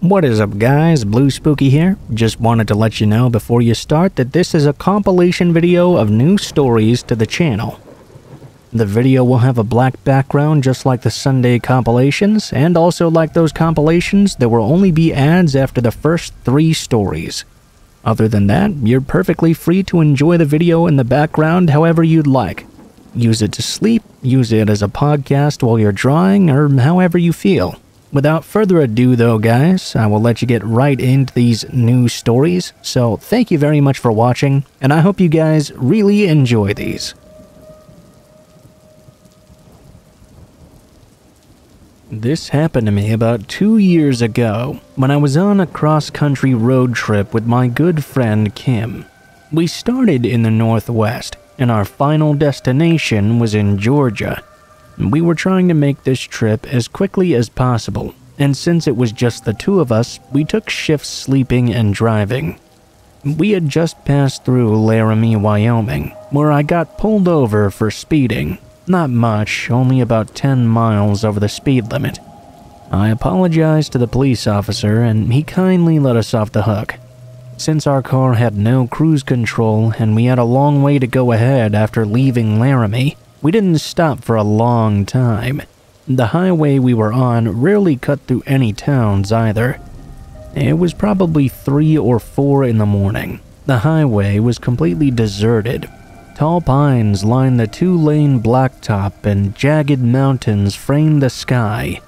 What is up guys, Blue Spooky here. Just wanted to let you know before you start that this is a compilation video of new stories to the channel. The video will have a black background just like the Sunday compilations, and also like those compilations, there will only be ads after the first 3 stories. Other than that, you're perfectly free to enjoy the video in the background however you'd like. Use it to sleep, use it as a podcast while you're drawing, or however you feel. Without further ado though guys, I will let you get right into these new stories, so thank you very much for watching, and I hope you guys really enjoy these. This happened to me about 2 years ago, when I was on a cross-country road trip with my good friend Kim. We started in the Northwest, and our final destination was in Georgia. We were trying to make this trip as quickly as possible, and since it was just the 2 of us, we took shifts sleeping and driving. We had just passed through Laramie, Wyoming, where I got pulled over for speeding. Not much, only about 10 miles over the speed limit. I apologized to the police officer, and he kindly let us off the hook. Since our car had no cruise control and we had a long way to go ahead after leaving Laramie, we didn't stop for a long time. The highway we were on rarely cut through any towns either. It was probably 3 or 4 in the morning. The highway was completely deserted. Tall pines lined the 2-lane blacktop and jagged mountains framed the sky.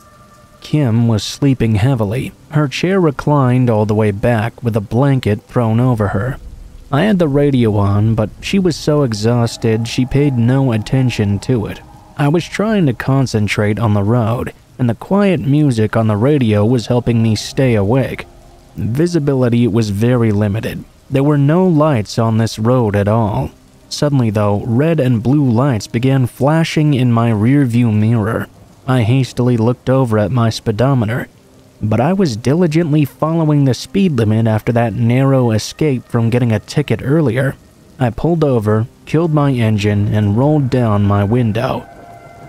Kim was sleeping heavily, her chair reclined all the way back with a blanket thrown over her. I had the radio on, but she was so exhausted she paid no attention to it. I was trying to concentrate on the road, and the quiet music on the radio was helping me stay awake. Visibility was very limited. There were no lights on this road at all. Suddenly though, red and blue lights began flashing in my rearview mirror. I hastily looked over at my speedometer, but I was diligently following the speed limit after that narrow escape from getting a ticket earlier. I pulled over, killed my engine, and rolled down my window.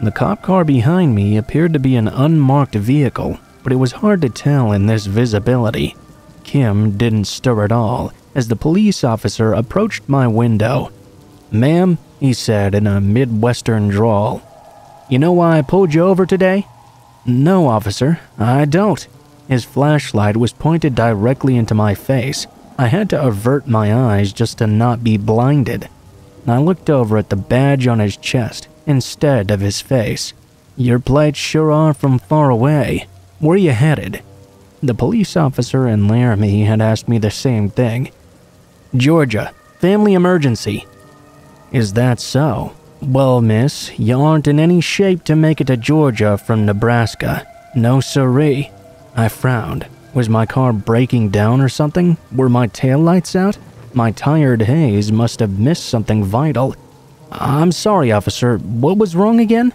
The cop car behind me appeared to be an unmarked vehicle, but it was hard to tell in this visibility. Kim didn't stir at all as the police officer approached my window. "Ma'am," he said in a Midwestern drawl, "you know why I pulled you over today?" "No, officer, I don't." His flashlight was pointed directly into my face. I had to avert my eyes just to not be blinded. I looked over at the badge on his chest instead of his face. "Your plates sure are from far away. Where you headed?" The police officer in Laramie had asked me the same thing. "Georgia, family emergency." "Is that so? Well, miss, you aren't in any shape to make it to Georgia from Nebraska. No siree." I frowned. Was my car breaking down or something? Were my taillights out? My tired haze must have missed something vital. "I'm sorry, officer. What was wrong again?"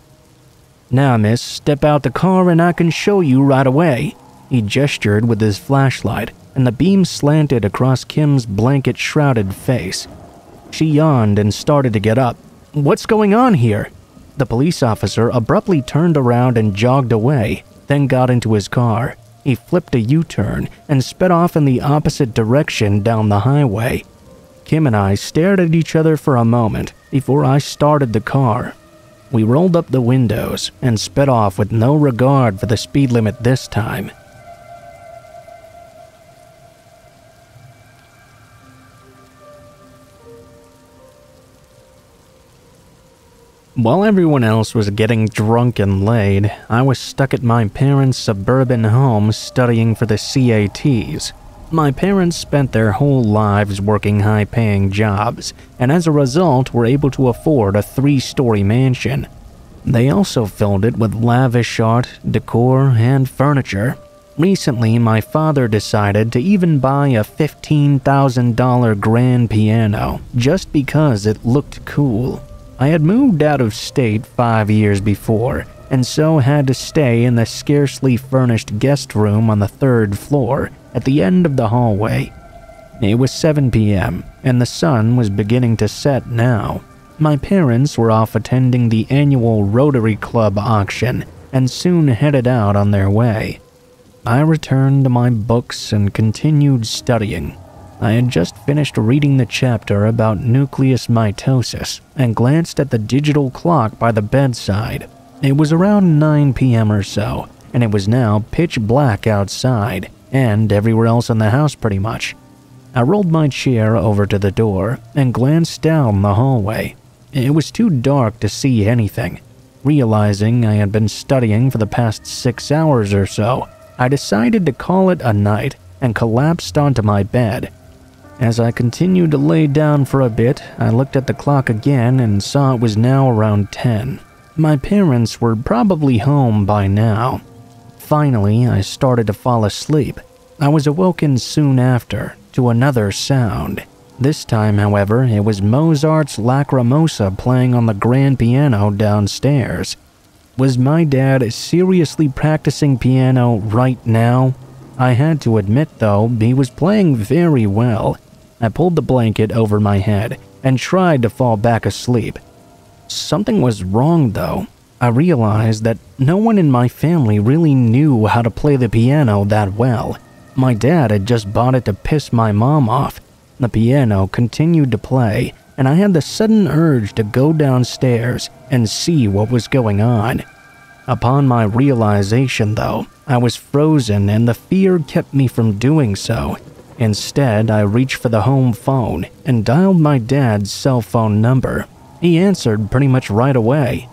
"Now, miss, step out the car and I can show you right away." He gestured with his flashlight, and the beam slanted across Kim's blanket-shrouded face. She yawned and started to get up. "What's going on here?" The police officer abruptly turned around and jogged away, then got into his car. He flipped a U-turn and sped off in the opposite direction down the highway. Kim and I stared at each other for a moment before I started the car. We rolled up the windows and sped off with no regard for the speed limit this time. While everyone else was getting drunk and laid, I was stuck at my parents' suburban home studying for the CATs. My parents spent their whole lives working high-paying jobs, and as a result were able to afford a 3-story mansion. They also filled it with lavish art, decor, and furniture. Recently, my father decided to even buy a $15,000 grand piano just because it looked cool. I had moved out of state 5 years before, and so had to stay in the scarcely furnished guest room on the 3rd floor at the end of the hallway. It was 7 p.m., and the sun was beginning to set now. My parents were off attending the annual Rotary Club auction and soon headed out on their way. I returned to my books and continued studying. I had just finished reading the chapter about nucleus mitosis and glanced at the digital clock by the bedside. It was around 9 p.m. or so, and it was now pitch black outside and everywhere else in the house pretty much. I rolled my chair over to the door and glanced down the hallway. It was too dark to see anything. Realizing I had been studying for the past 6 hours or so, I decided to call it a night and collapsed onto my bed. As I continued to lay down for a bit, I looked at the clock again and saw it was now around 10. My parents were probably home by now. Finally, I started to fall asleep. I was awoken soon after to another sound. This time, however, it was Mozart's Lacrimosa playing on the grand piano downstairs. Was my dad seriously practicing piano right now? I had to admit, though, he was playing very well. I pulled the blanket over my head and tried to fall back asleep. Something was wrong, though. I realized that no one in my family really knew how to play the piano that well. My dad had just bought it to piss my mom off. The piano continued to play, and I had the sudden urge to go downstairs and see what was going on. Upon my realization, though, I was frozen and the fear kept me from doing so. Instead, I reached for the home phone and dialed my dad's cell phone number. He answered pretty much right away.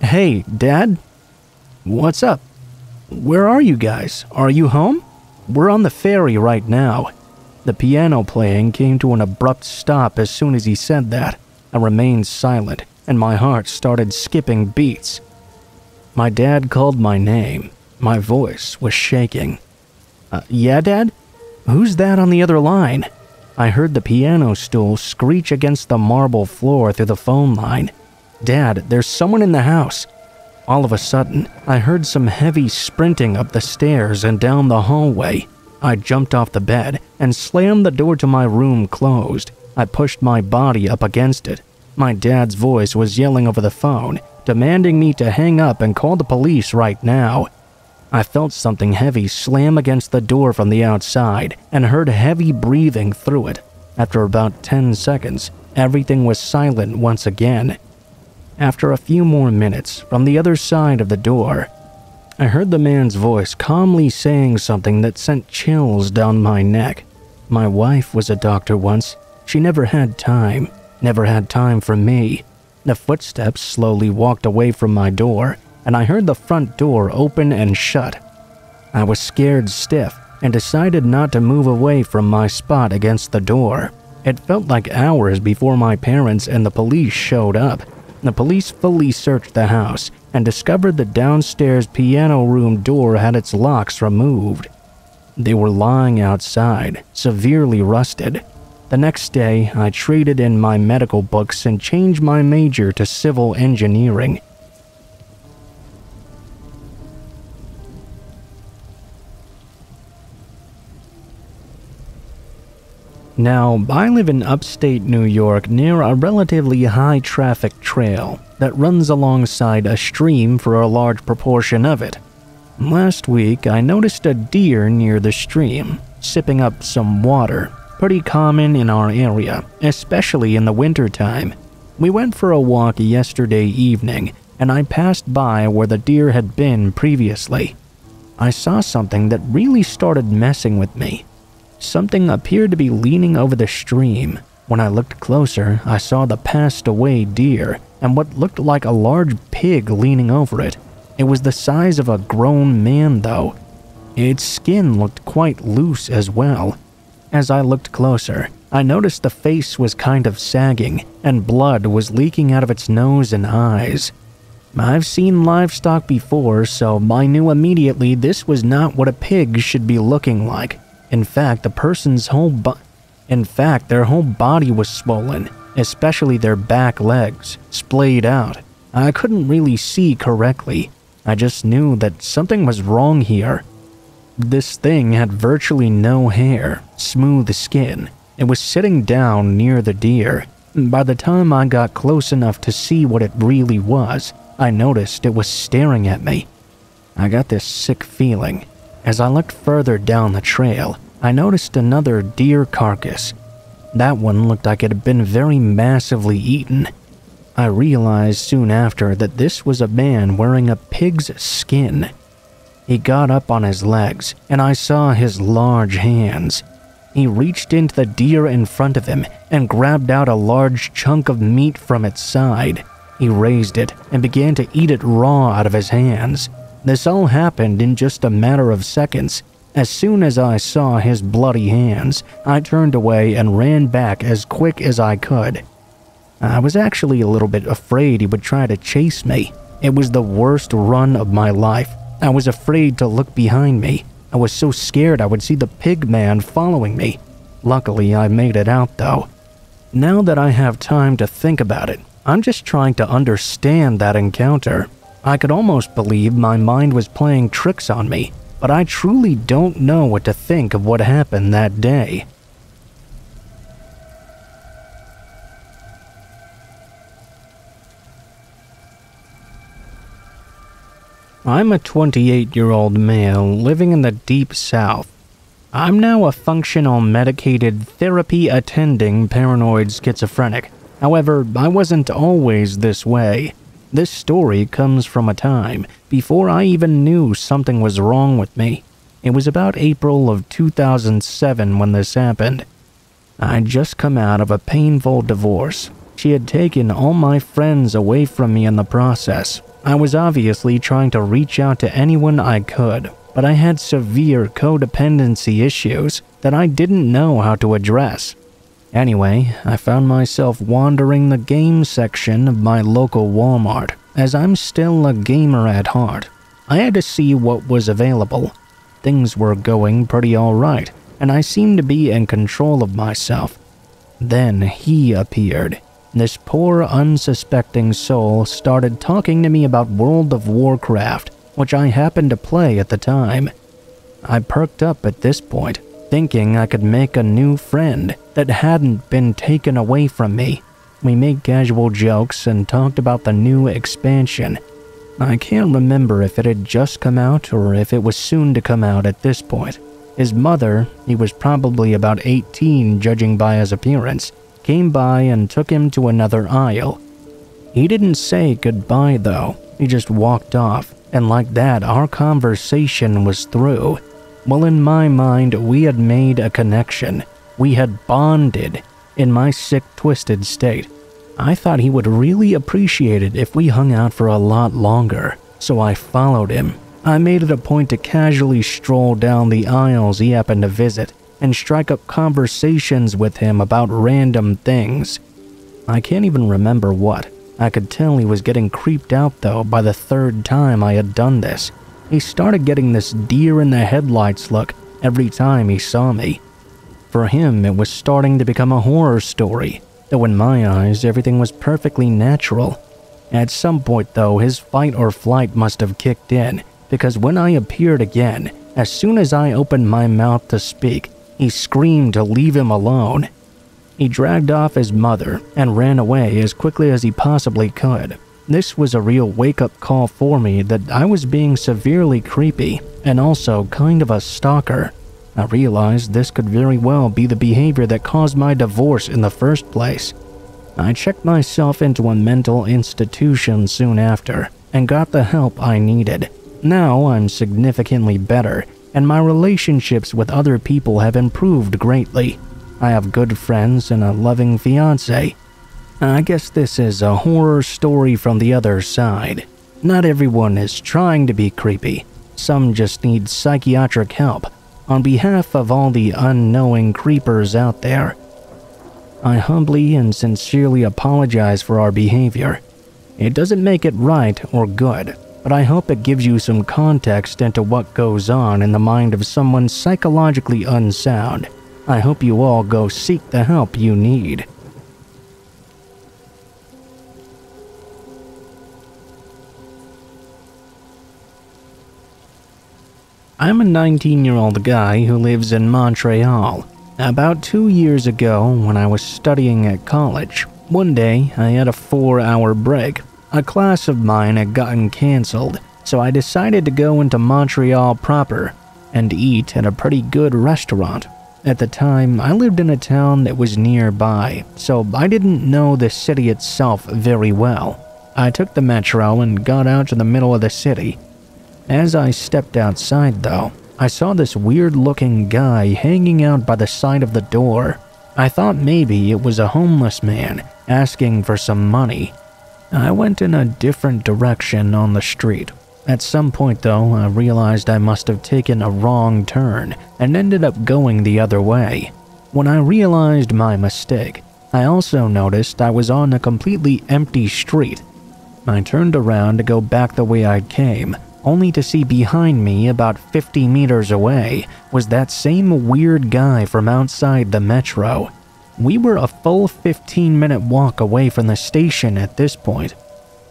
"Hey, Dad? What's up? Where are you guys? Are you home? We're on the ferry right now." The piano playing came to an abrupt stop as soon as he said that. I remained silent, and my heart started skipping beats. My dad called my name. My voice was shaking. Yeah, Dad? Who's that on the other line?" I heard the piano stool screech against the marble floor through the phone line. "Dad, there's someone in the house." All of a sudden, I heard some heavy sprinting up the stairs and down the hallway. I jumped off the bed and slammed the door to my room closed. I pushed my body up against it. My dad's voice was yelling over the phone, demanding me to hang up and call the police right now. I felt something heavy slam against the door from the outside and heard heavy breathing through it. After about 10 seconds, everything was silent once again. After a few more minutes, from the other side of the door, I heard the man's voice calmly saying something that sent chills down my neck. My wife was a doctor once. She never had time for me. The footsteps slowly walked away from my door, and I heard the front door open and shut. I was scared stiff and decided not to move away from my spot against the door. It felt like hours before my parents and the police showed up. The police fully searched the house and discovered the downstairs piano room door had its locks removed. They were lying outside, severely rusted. The next day, I traded in my medical books and changed my major to civil engineering. Now, I live in upstate New York near a relatively high-traffic trail that runs alongside a stream for a large proportion of it. Last week, I noticed a deer near the stream, sipping up some water, pretty common in our area, especially in the wintertime. We went for a walk yesterday evening, and I passed by where the deer had been previously. I saw something that really started messing with me. Something appeared to be leaning over the stream. When I looked closer, I saw the passed-away deer and what looked like a large pig leaning over it. It was the size of a grown man, though. Its skin looked quite loose as well. As I looked closer, I noticed the face was kind of sagging, and blood was leaking out of its nose and eyes. I've seen livestock before, so I knew immediately this was not what a pig should be looking like. In fact, their whole body was swollen, especially their back legs, splayed out. I couldn't really see correctly. I just knew that something was wrong here. This thing had virtually no hair, smooth skin. It was sitting down near the deer. By the time I got close enough to see what it really was, I noticed it was staring at me. I got this sick feeling. As I looked further down the trail, I noticed another deer carcass. That one looked like it had been very massively eaten. I realized soon after that this was a man wearing a pig's skin. He got up on his legs, and I saw his large hands. He reached into the deer in front of him and grabbed out a large chunk of meat from its side. He raised it and began to eat it raw out of his hands. This all happened in just a matter of seconds. As soon as I saw his bloody hands, I turned away and ran back as quick as I could. I was actually a little bit afraid he would try to chase me. It was the worst run of my life. I was afraid to look behind me. I was so scared I would see the pig man following me. Luckily, I made it out though. Now that I have time to think about it, I'm just trying to understand that encounter. I could almost believe my mind was playing tricks on me, but I truly don't know what to think of what happened that day. I'm a 28-year-old male living in the deep south. I'm now a functional medicated therapy-attending paranoid schizophrenic. However, I wasn't always this way. This story comes from a time before I even knew something was wrong with me. It was about April of 2007 when this happened. I'd just come out of a painful divorce. She had taken all my friends away from me in the process. I was obviously trying to reach out to anyone I could, but I had severe codependency issues that I didn't know how to address. Anyway, I found myself wandering the game section of my local Walmart, as I'm still a gamer at heart. I had to see what was available. Things were going pretty alright, and I seemed to be in control of myself. Then he appeared. This poor, unsuspecting soul started talking to me about World of Warcraft, which I happened to play at the time. I perked up at this point, thinking I could make a new friend that hadn't been taken away from me. We made casual jokes and talked about the new expansion. I can't remember if it had just come out or if it was soon to come out at this point. His mother, he was probably about 18 judging by his appearance, came by and took him to another aisle. He didn't say goodbye though, he just walked off, and like that our conversation was through. Well, in my mind, we had made a connection. We had bonded. In my sick, twisted state, I thought he would really appreciate it if we hung out for a lot longer, so I followed him. I made it a point to casually stroll down the aisles he happened to visit and strike up conversations with him about random things. I can't even remember what. I could tell he was getting creeped out though by the third time I had done this. He started getting this deer in the headlights look every time he saw me. For him, it was starting to become a horror story, though in my eyes everything was perfectly natural. At some point though, his fight or flight must have kicked in, because when I appeared again, as soon as I opened my mouth to speak, he screamed to leave him alone. He dragged off his mother and ran away as quickly as he possibly could. This was a real wake-up call for me that I was being severely creepy and also kind of a stalker. I realized this could very well be the behavior that caused my divorce in the first place. I checked myself into a mental institution soon after and got the help I needed. Now I'm significantly better, and my relationships with other people have improved greatly. I have good friends and a loving fiancé. I guess this is a horror story from the other side. Not everyone is trying to be creepy. Some just need psychiatric help. On behalf of all the unknowing creepers out there, I humbly and sincerely apologize for our behavior. It doesn't make it right or good, but I hope it gives you some context into what goes on in the mind of someone psychologically unsound. I hope you all go seek the help you need. I'm a 19-year-old guy who lives in Montreal. About 2 years ago, when I was studying at college, one day I had a 4-hour break. A class of mine had gotten cancelled, so I decided to go into Montreal proper. and eat at a pretty good restaurant. At the time, I lived in a town that was nearby, so I didn't know the city itself very well. I took the metro and got out to the middle of the city. As I stepped outside, though, I saw this weird-looking guy hanging out by the side of the door. I thought maybe it was a homeless man asking for some money. I went in a different direction on the street. At some point, though, I realized I must have taken a wrong turn and ended up going the other way. When I realized my mistake, I also noticed I was on a completely empty street. I turned around to go back the way I came, only to see behind me, about 50 meters away, was that same weird guy from outside the metro. We were a full 15-minute walk away from the station at this point.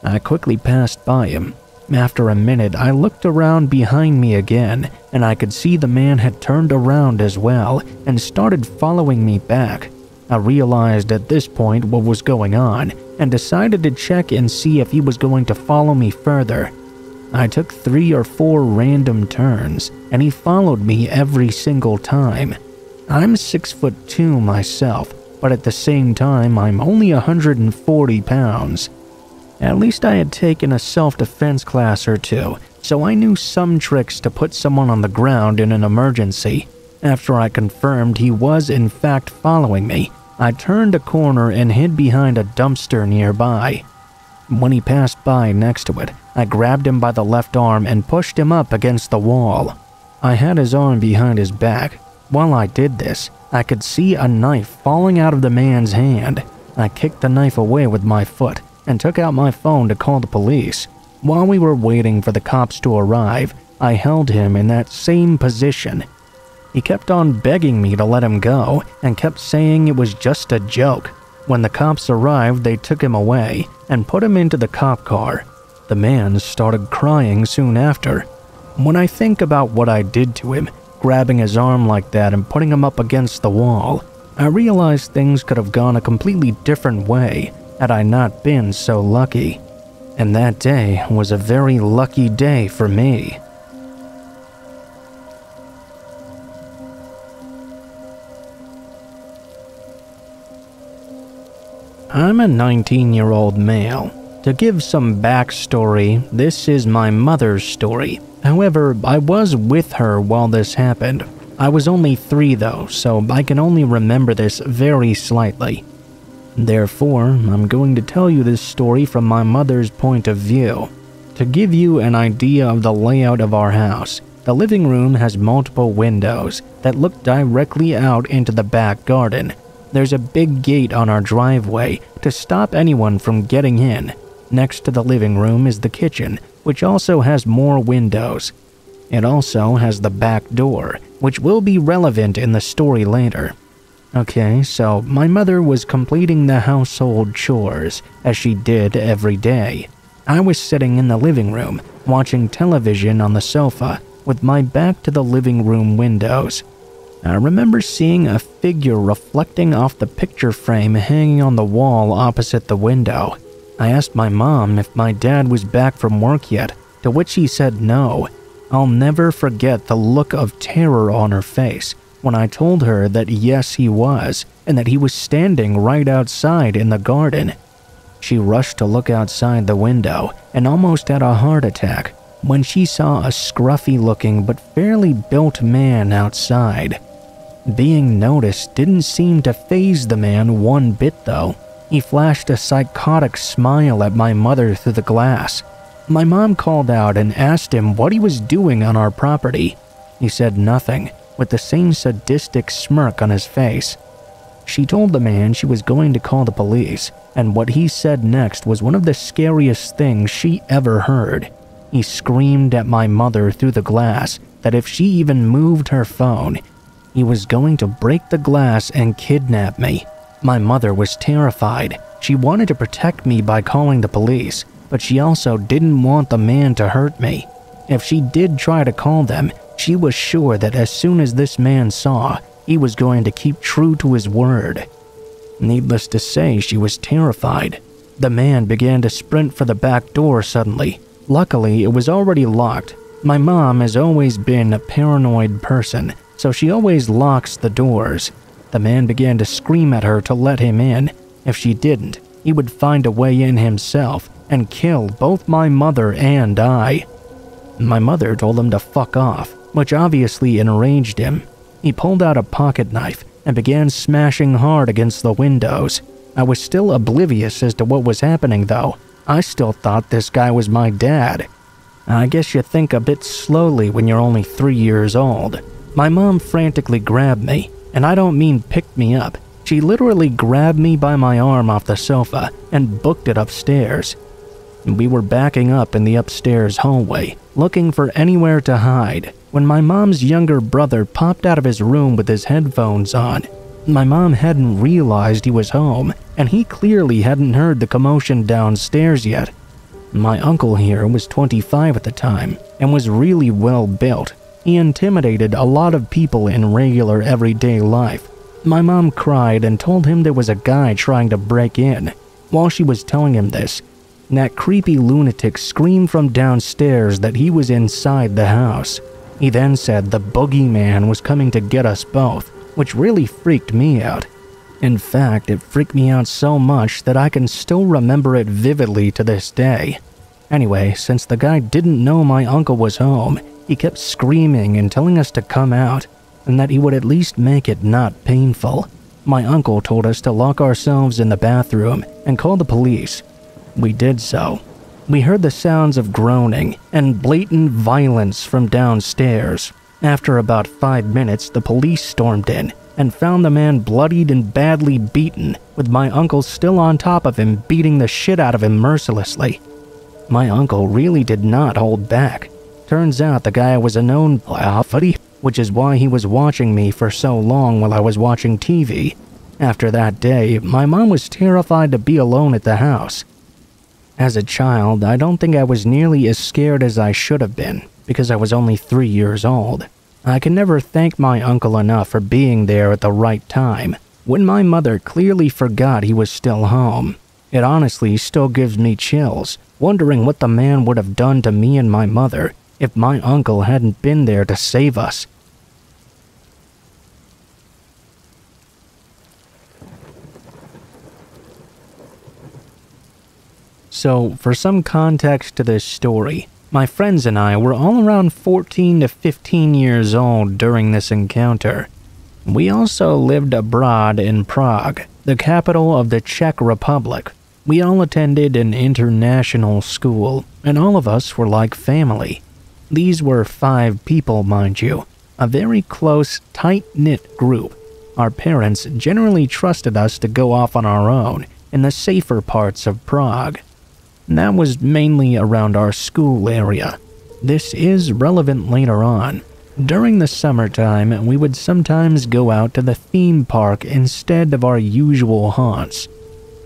I quickly passed by him. After a minute, I looked around behind me again, and I could see the man had turned around as well and started following me back. I realized at this point what was going on and decided to check and see if he was going to follow me further. I took 3 or 4 random turns, and he followed me every single time. I'm 6'2" myself, but at the same time, I'm only 140 pounds. At least I had taken a self-defense class or two, so I knew some tricks to put someone on the ground in an emergency. After I confirmed he was in fact following me, I turned a corner and hid behind a dumpster nearby. When he passed by next to it, I grabbed him by the left arm and pushed him up against the wall. I had his arm behind his back. While I did this, I could see a knife falling out of the man's hand. I kicked the knife away with my foot and took out my phone to call the police. While we were waiting for the cops to arrive, I held him in that same position. He kept on begging me to let him go and kept saying it was just a joke. When the cops arrived, they took him away and put him into the cop car. The man started crying soon after. When I think about what I did to him, grabbing his arm like that and putting him up against the wall, I realized things could have gone a completely different way had I not been so lucky. And that day was a very lucky day for me. I'm a 19-year-old male. To give some backstory, this is my mother's story. However, I was with her while this happened. I was only 3 though, so I can only remember this very slightly. Therefore, I'm going to tell you this story from my mother's point of view. To give you an idea of the layout of our house, the living room has multiple windows that look directly out into the back garden. There's a big gate on our driveway to stop anyone from getting in. Next to the living room is the kitchen, which also has more windows. It also has the back door, which will be relevant in the story later. Okay, so my mother was completing the household chores, as she did every day. I was sitting in the living room, watching television on the sofa, with my back to the living room windows. I remember seeing a figure reflecting off the picture frame hanging on the wall opposite the window. I asked my mom if my dad was back from work yet, to which she said no. I'll never forget the look of terror on her face when I told her that yes, he was, and that he was standing right outside in the garden. She rushed to look outside the window and almost had a heart attack when she saw a scruffy-looking but fairly built man outside. Being noticed didn't seem to faze the man one bit though. He flashed a psychotic smile at my mother through the glass. My mom called out and asked him what he was doing on our property. He said nothing, with the same sadistic smirk on his face. She told the man she was going to call the police, and what he said next was one of the scariest things she ever heard. He screamed at my mother through the glass that if she even moved her phone, he was going to break the glass and kidnap me. My mother was terrified. She wanted to protect me by calling the police, but she also didn't want the man to hurt me. If she did try to call them, she was sure that as soon as this man saw, he was going to keep true to his word. Needless to say, she was terrified. The man began to sprint for the back door suddenly. Luckily, it was already locked. My mom has always been a paranoid person, so she always locks the doors. The man began to scream at her to let him in. If she didn't, he would find a way in himself and kill both my mother and I. My mother told him to fuck off, which obviously enraged him. He pulled out a pocket knife and began smashing hard against the windows. I was still oblivious as to what was happening though. I still thought this guy was my dad. I guess you think a bit slowly when you're only 3 years old. My mom frantically grabbed me, and I don't mean picked me up. She literally grabbed me by my arm off the sofa and booked it upstairs. We were backing up in the upstairs hallway, looking for anywhere to hide, when my mom's younger brother popped out of his room with his headphones on. My mom hadn't realized he was home, and he clearly hadn't heard the commotion downstairs yet. My uncle here was 25 at the time and was really well built. He intimidated a lot of people in regular everyday life. My mom cried and told him there was a guy trying to break in. While she was telling him this, that creepy lunatic screamed from downstairs that he was inside the house. He then said the boogeyman was coming to get us both, which really freaked me out. In fact, it freaked me out so much that I can still remember it vividly to this day. Anyway, since the guy didn't know my uncle was home, he kept screaming and telling us to come out, and that he would at least make it not painful. My uncle told us to lock ourselves in the bathroom and call the police. We did so. We heard the sounds of groaning and blatant violence from downstairs. After about 5 minutes, the police stormed in and found the man bloodied and badly beaten, with my uncle still on top of him beating the shit out of him mercilessly. My uncle really did not hold back. Turns out the guy was a known buddy, which is why he was watching me for so long while I was watching TV. After that day, my mom was terrified to be alone at the house. As a child, I don't think I was nearly as scared as I should have been, because I was only 3 years old. I can never thank my uncle enough for being there at the right time, when my mother clearly forgot he was still home. It honestly still gives me chills, wondering what the man would have done to me and my mother if my uncle hadn't been there to save us. So, for some context to this story, my friends and I were all around 14 to 15 years old during this encounter. We also lived abroad in Prague, the capital of the Czech Republic. We all attended an international school, and all of us were like family. These were 5 people, mind you, a very close, tight-knit group. Our parents generally trusted us to go off on our own in the safer parts of Prague. That was mainly around our school area. This is relevant later on. During the summertime, we would sometimes go out to the theme park instead of our usual haunts.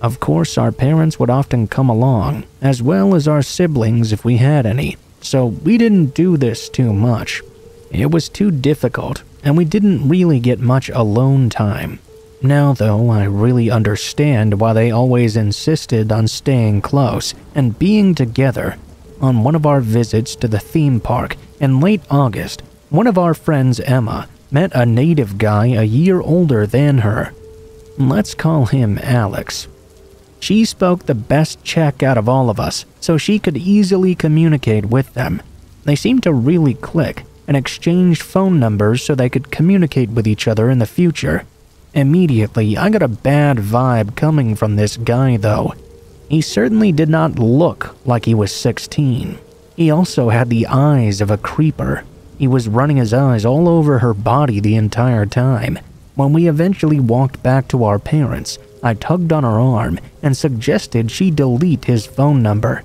Of course, our parents would often come along, as well as our siblings if we had any, so we didn't do this too much. It was too difficult, and we didn't really get much alone time. Now though, I really understand why they always insisted on staying close and being together. On one of our visits to the theme park in late August, one of our friends, Emma, met a native guy a year older than her. Let's call him Alex. She spoke the best Czech out of all of us, so she could easily communicate with them. They seemed to really click and exchanged phone numbers so they could communicate with each other in the future. Immediately, I got a bad vibe coming from this guy though. He certainly did not look like he was 16. He also had the eyes of a creeper. He was running his eyes all over her body the entire time. When we eventually walked back to our parents, I tugged on her arm and suggested she delete his phone number.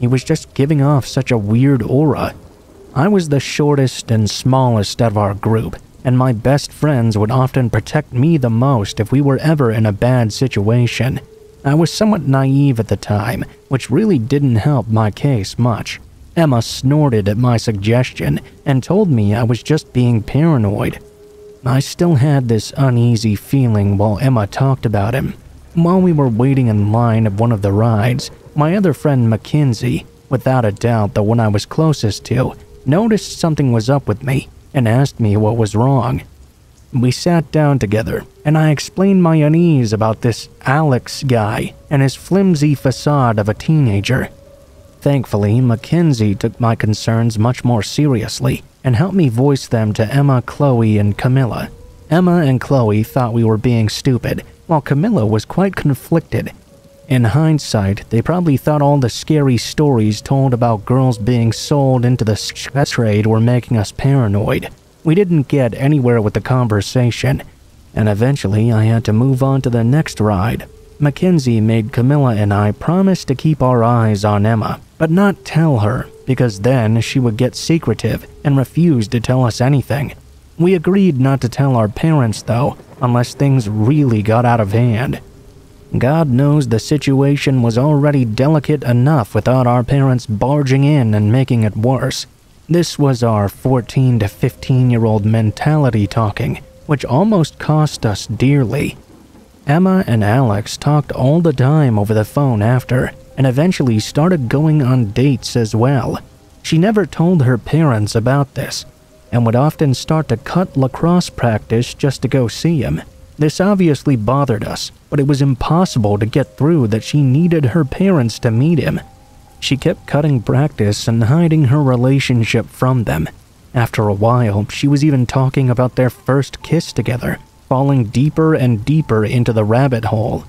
He was just giving off such a weird aura. I was the shortest and smallest of our group, and my best friends would often protect me the most if we were ever in a bad situation. I was somewhat naive at the time, which really didn't help my case much. Emma snorted at my suggestion and told me I was just being paranoid. I still had this uneasy feeling while Emma talked about him. While we were waiting in line at one of the rides, my other friend Mackenzie, without a doubt the one I was closest to, noticed something was up with me and asked me what was wrong. We sat down together, and I explained my unease about this Alex guy and his flimsy facade of a teenager. Thankfully, Mackenzie took my concerns much more seriously and helped me voice them to Emma, Chloe, and Camilla. Emma and Chloe thought we were being stupid, while Camilla was quite conflicted. In hindsight, they probably thought all the scary stories told about girls being sold into the sex trade were making us paranoid. We didn't get anywhere with the conversation, and eventually I had to move on to the next ride. Mackenzie made Camilla and I promise to keep our eyes on Emma, but not tell her, because then she would get secretive and refuse to tell us anything. We agreed not to tell our parents, though, unless things really got out of hand. God knows the situation was already delicate enough without our parents barging in and making it worse. This was our 14 to 15-year-old mentality talking, which almost cost us dearly. Emma and Alex talked all the time over the phone after, and eventually started going on dates as well. She never told her parents about this, and would often start to cut lacrosse practice just to go see him. This obviously bothered us, but it was impossible to get through that she needed her parents to meet him. She kept cutting practice and hiding her relationship from them. After a while, she was even talking about their first kiss together, falling deeper and deeper into the rabbit hole.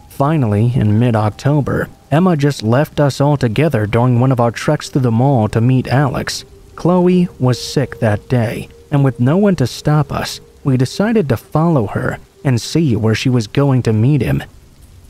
Finally, in mid-October, Emma just left us all together during one of our treks through the mall to meet Alex. Chloe was sick that day, and with no one to stop us, we decided to follow her and see where she was going to meet him.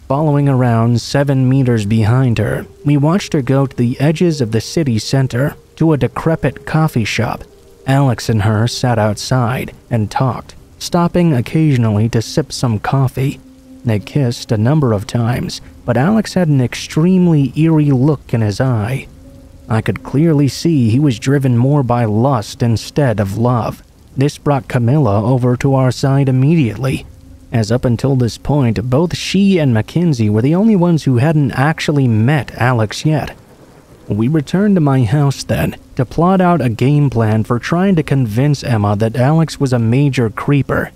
Following around 7 meters behind her, we watched her go to the edges of the city center to a decrepit coffee shop. Alex and her sat outside and talked, stopping occasionally to sip some coffee. They kissed a number of times, but Alex had an extremely eerie look in his eye. I could clearly see he was driven more by lust instead of love. This brought Camilla over to our side immediately, as up until this point, both she and Mackenzie were the only ones who hadn't actually met Alex yet. We returned to my house then to plot out a game plan for trying to convince Emma that Alex was a major creeper.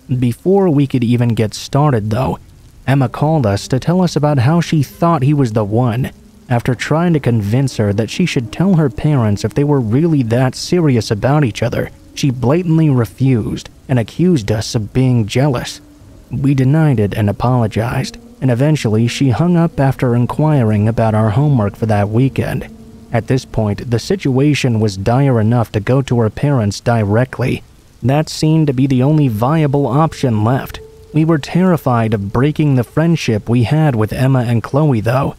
Before we could even get started though, Emma called us to tell us about how she thought he was the one. After trying to convince her that she should tell her parents if they were really that serious about each other, she blatantly refused and accused us of being jealous. We denied it and apologized, and eventually she hung up after inquiring about our homework for that weekend. At this point, the situation was dire enough to go to her parents directly. That seemed to be the only viable option left. We were terrified of breaking the friendship we had with Emma and Chloe though.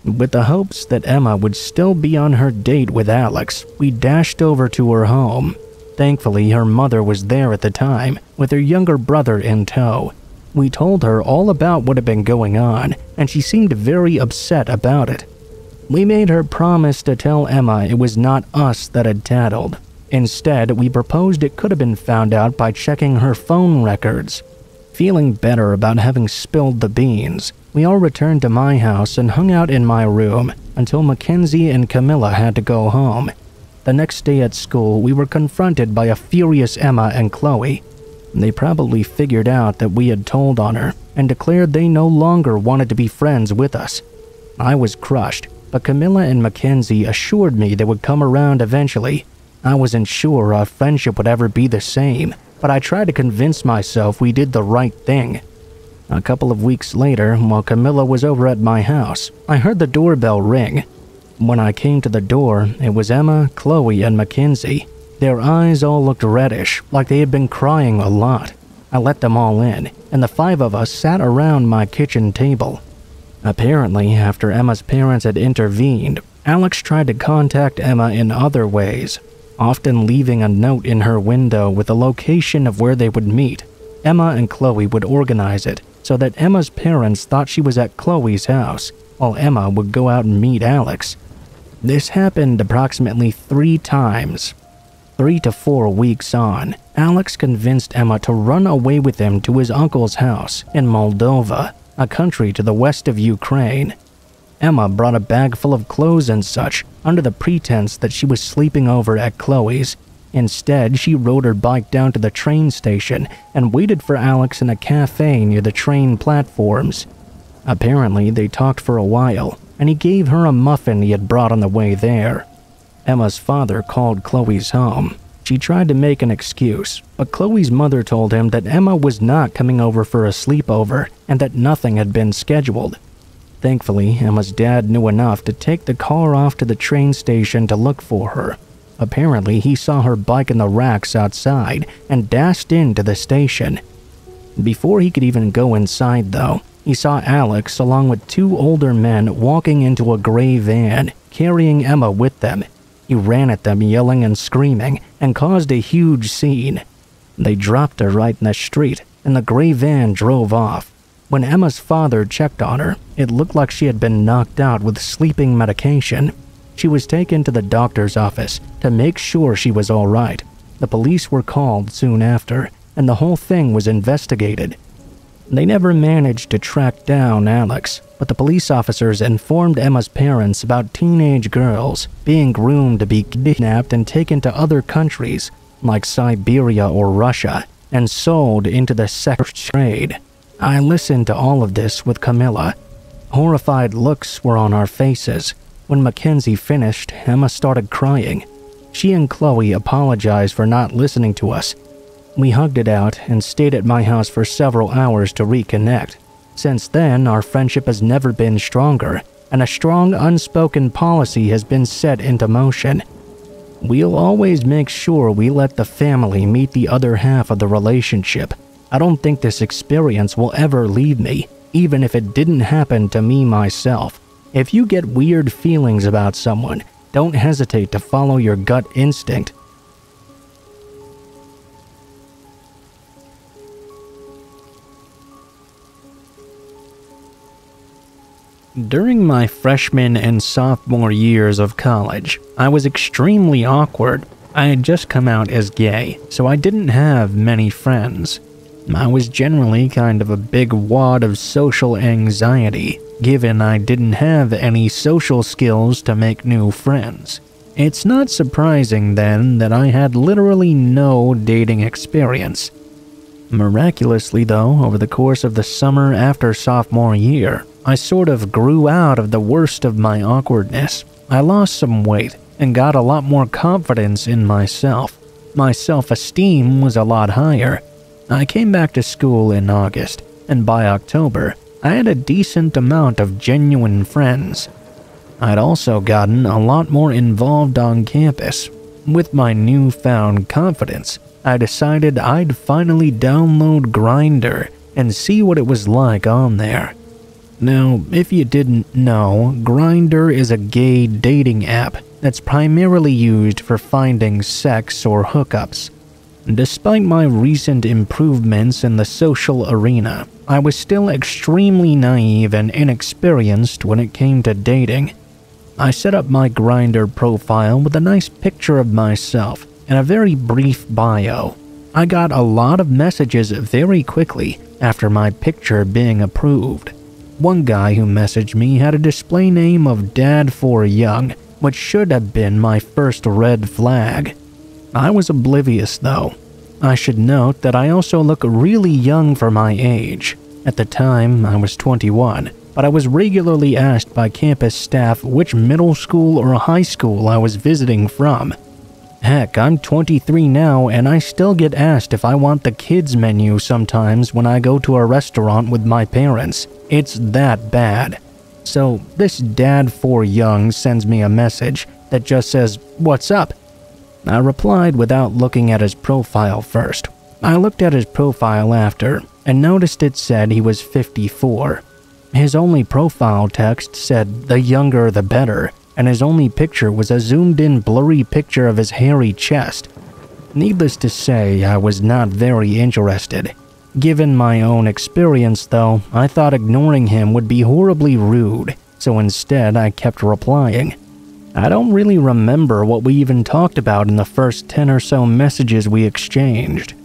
With the hopes that Emma would still be on her date with Alex, we dashed over to her home. Thankfully, her mother was there at the time, with her younger brother in tow. We told her all about what had been going on, and she seemed very upset about it. We made her promise to tell Emma it was not us that had tattled. Instead, we proposed it could have been found out by checking her phone records. Feeling better about having spilled the beans, we all returned to my house and hung out in my room until Mackenzie and Camilla had to go home. The next day at school, we were confronted by a furious Emma and Chloe. They probably figured out that we had told on her and declared they no longer wanted to be friends with us. I was crushed, but Camilla and Mackenzie assured me they would come around eventually. I wasn't sure our friendship would ever be the same, but I tried to convince myself we did the right thing. A couple of weeks later, while Camilla was over at my house, I heard the doorbell ring. When I came to the door, it was Emma, Chloe, and Mackenzie. Their eyes all looked reddish, like they had been crying a lot. I let them all in, and the 5 of us sat around my kitchen table. Apparently, after Emma's parents had intervened, Alex tried to contact Emma in other ways, often leaving a note in her window with the location of where they would meet. Emma and Chloe would organize it so that Emma's parents thought she was at Chloe's house, while Emma would go out and meet Alex. This happened approximately 3 times. 3 to 4 weeks on, Alex convinced Emma to run away with him to his uncle's house in Moldova, a country to the west of Ukraine. Emma brought a bag full of clothes and such under the pretense that she was sleeping over at Chloe's. Instead, she rode her bike down to the train station and waited for Alex in a cafe near the train platforms. Apparently, they talked for a while, and he gave her a muffin he had brought on the way there. Emma's father called Chloe's home. She tried to make an excuse, but Chloe's mother told him that Emma was not coming over for a sleepover and that nothing had been scheduled. Thankfully, Emma's dad knew enough to take the car off to the train station to look for her. Apparently, he saw her bike in the racks outside and dashed into the station. Before he could even go inside, though, he saw Alex along with two older men walking into a gray van, carrying Emma with them. He ran at them yelling and screaming and caused a huge scene. They dropped her right in the street, and the gray van drove off. When Emma's father checked on her, it looked like she had been knocked out with sleeping medication. She was taken to the doctor's office to make sure she was all right. The police were called soon after, and the whole thing was investigated. They never managed to track down Alex, but the police officers informed Emma's parents about teenage girls being groomed to be kidnapped and taken to other countries, like Siberia or Russia, and sold into the sex trade. I listened to all of this with Camilla. Horrified looks were on our faces. When Mackenzie finished, Emma started crying. She and Chloe apologized for not listening to us. We hugged it out and stayed at my house for several hours to reconnect. Since then, our friendship has never been stronger, and a strong unspoken policy has been set into motion. We'll always make sure we let the family meet the other half of the relationship. I don't think this experience will ever leave me, even if it didn't happen to me myself. If you get weird feelings about someone, don't hesitate to follow your gut instinct. During my freshman and sophomore years of college, I was extremely awkward. I had just come out as gay, so I didn't have many friends. I was generally kind of a big wad of social anxiety, given I didn't have any social skills to make new friends. It's not surprising then that I had literally no dating experience. Miraculously though, over the course of the summer after sophomore year, I sort of grew out of the worst of my awkwardness. I lost some weight and got a lot more confidence in myself. My self-esteem was a lot higher. I came back to school in August, and by October, I had a decent amount of genuine friends. I'd also gotten a lot more involved on campus. With my newfound confidence, I decided I'd finally download Grindr and see what it was like on there. Now, if you didn't know, Grindr is a gay dating app that's primarily used for finding sex or hookups. Despite my recent improvements in the social arena, I was still extremely naive and inexperienced when it came to dating. I set up my Grindr profile with a nice picture of myself and a very brief bio. I got a lot of messages very quickly after my picture being approved. One guy who messaged me had a display name of Dad4Young, which should have been my first red flag. I was oblivious though. I should note that I also look really young for my age. At the time, I was 21, but I was regularly asked by campus staff which middle school or high school I was visiting from. Heck, I'm 23 now and I still get asked if I want the kids menu sometimes when I go to a restaurant with my parents. It's that bad. So this Dad4Young sends me a message that just says, "What's up?" I replied without looking at his profile first. I looked at his profile after and noticed it said he was 54. His only profile text said the younger the better, and his only picture was a zoomed-in blurry picture of his hairy chest. Needless to say, I was not very interested. Given my own experience though, I thought ignoring him would be horribly rude, so instead I kept replying. I don't really remember what we even talked about in the first 10 or so messages we exchanged.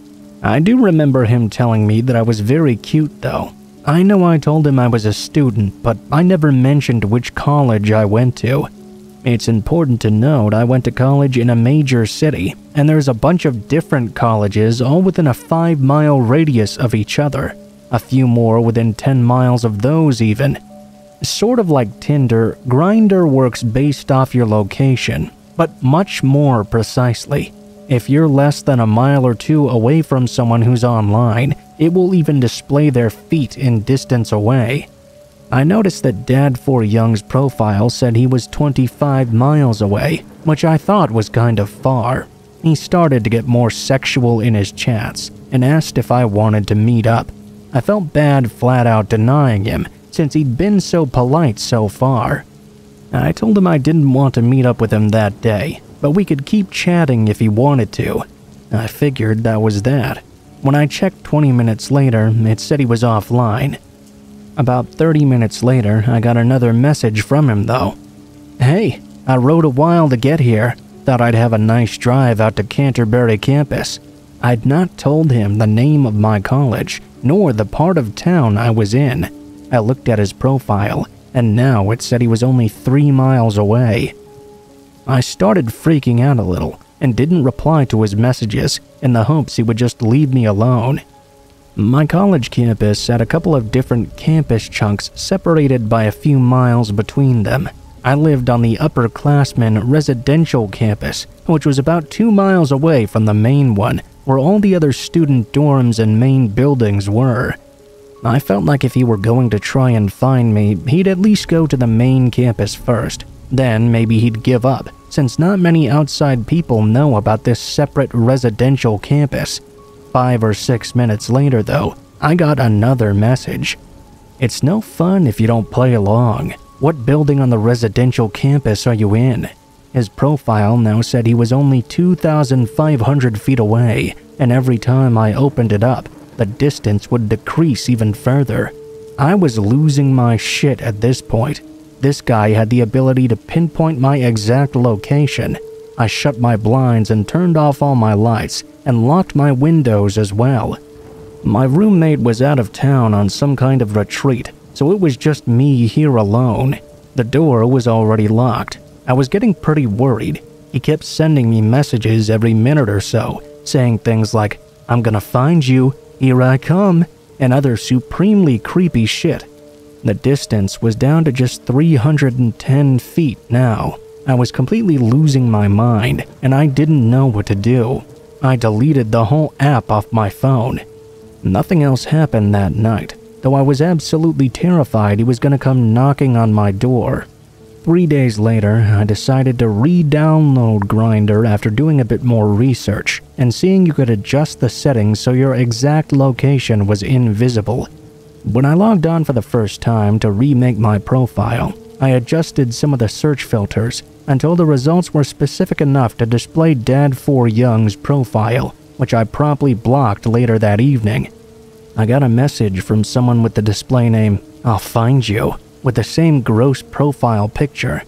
I do remember him telling me that I was very cute though. I know I told him I was a student, but I never mentioned which college I went to. It's important to note I went to college in a major city, and there's a bunch of different colleges all within a 5-mile radius of each other, a few more within 10 miles of those even. Sort of like Tinder, Grindr works based off your location, but much more precisely. If you're less than a mile or two away from someone who's online, it will even display their feet in distance away. I noticed that Dad4Young's profile said he was 25 miles away, which I thought was kind of far. He started to get more sexual in his chats and asked if I wanted to meet up. I felt bad flat out denying him, since he'd been so polite so far. I told him I didn't want to meet up with him that day, but we could keep chatting if he wanted to. I figured that was that. When I checked 20 minutes later, it said he was offline. About 30 minutes later, I got another message from him though. "Hey, I rode a while to get here. Thought I'd have a nice drive out to Canterbury campus." I'd not told him the name of my college, nor the part of town I was in. I looked at his profile, and now it said he was only 3 miles away. I started freaking out a little, and didn't reply to his messages in the hopes he would just leave me alone. My college campus had a couple of different campus chunks separated by a few miles between them. I lived on the upperclassmen residential campus, which was about 2 miles away from the main one, where all the other student dorms and main buildings were. I felt like if he were going to try and find me, he'd at least go to the main campus first. Then maybe he'd give up, since not many outside people know about this separate residential campus. 5 or 6 minutes later though, I got another message. "It's no fun if you don't play along. What building on the residential campus are you in?" His profile now said he was only 2,500 feet away, and every time I opened it up, the distance would decrease even further. I was losing my shit at this point. This guy had the ability to pinpoint my exact location. I shut my blinds and turned off all my lights and locked my windows as well. My roommate was out of town on some kind of retreat, so it was just me here alone. The door was already locked. I was getting pretty worried. He kept sending me messages every minute or so, saying things like, "I'm gonna find you, here I come," and other supremely creepy shit. The distance was down to just 310 feet now. I was completely losing my mind, and I didn't know what to do. I deleted the whole app off my phone. Nothing else happened that night, though I was absolutely terrified he was going to come knocking on my door. 3 days later, I decided to re-download Grindr after doing a bit more research and seeing you could adjust the settings so your exact location was invisible. When I logged on for the first time to remake my profile, I adjusted some of the search filters until the results were specific enough to display Dad4Young's profile, which I promptly blocked later that evening. I got a message from someone with the display name, "I'll find you," with the same gross profile picture.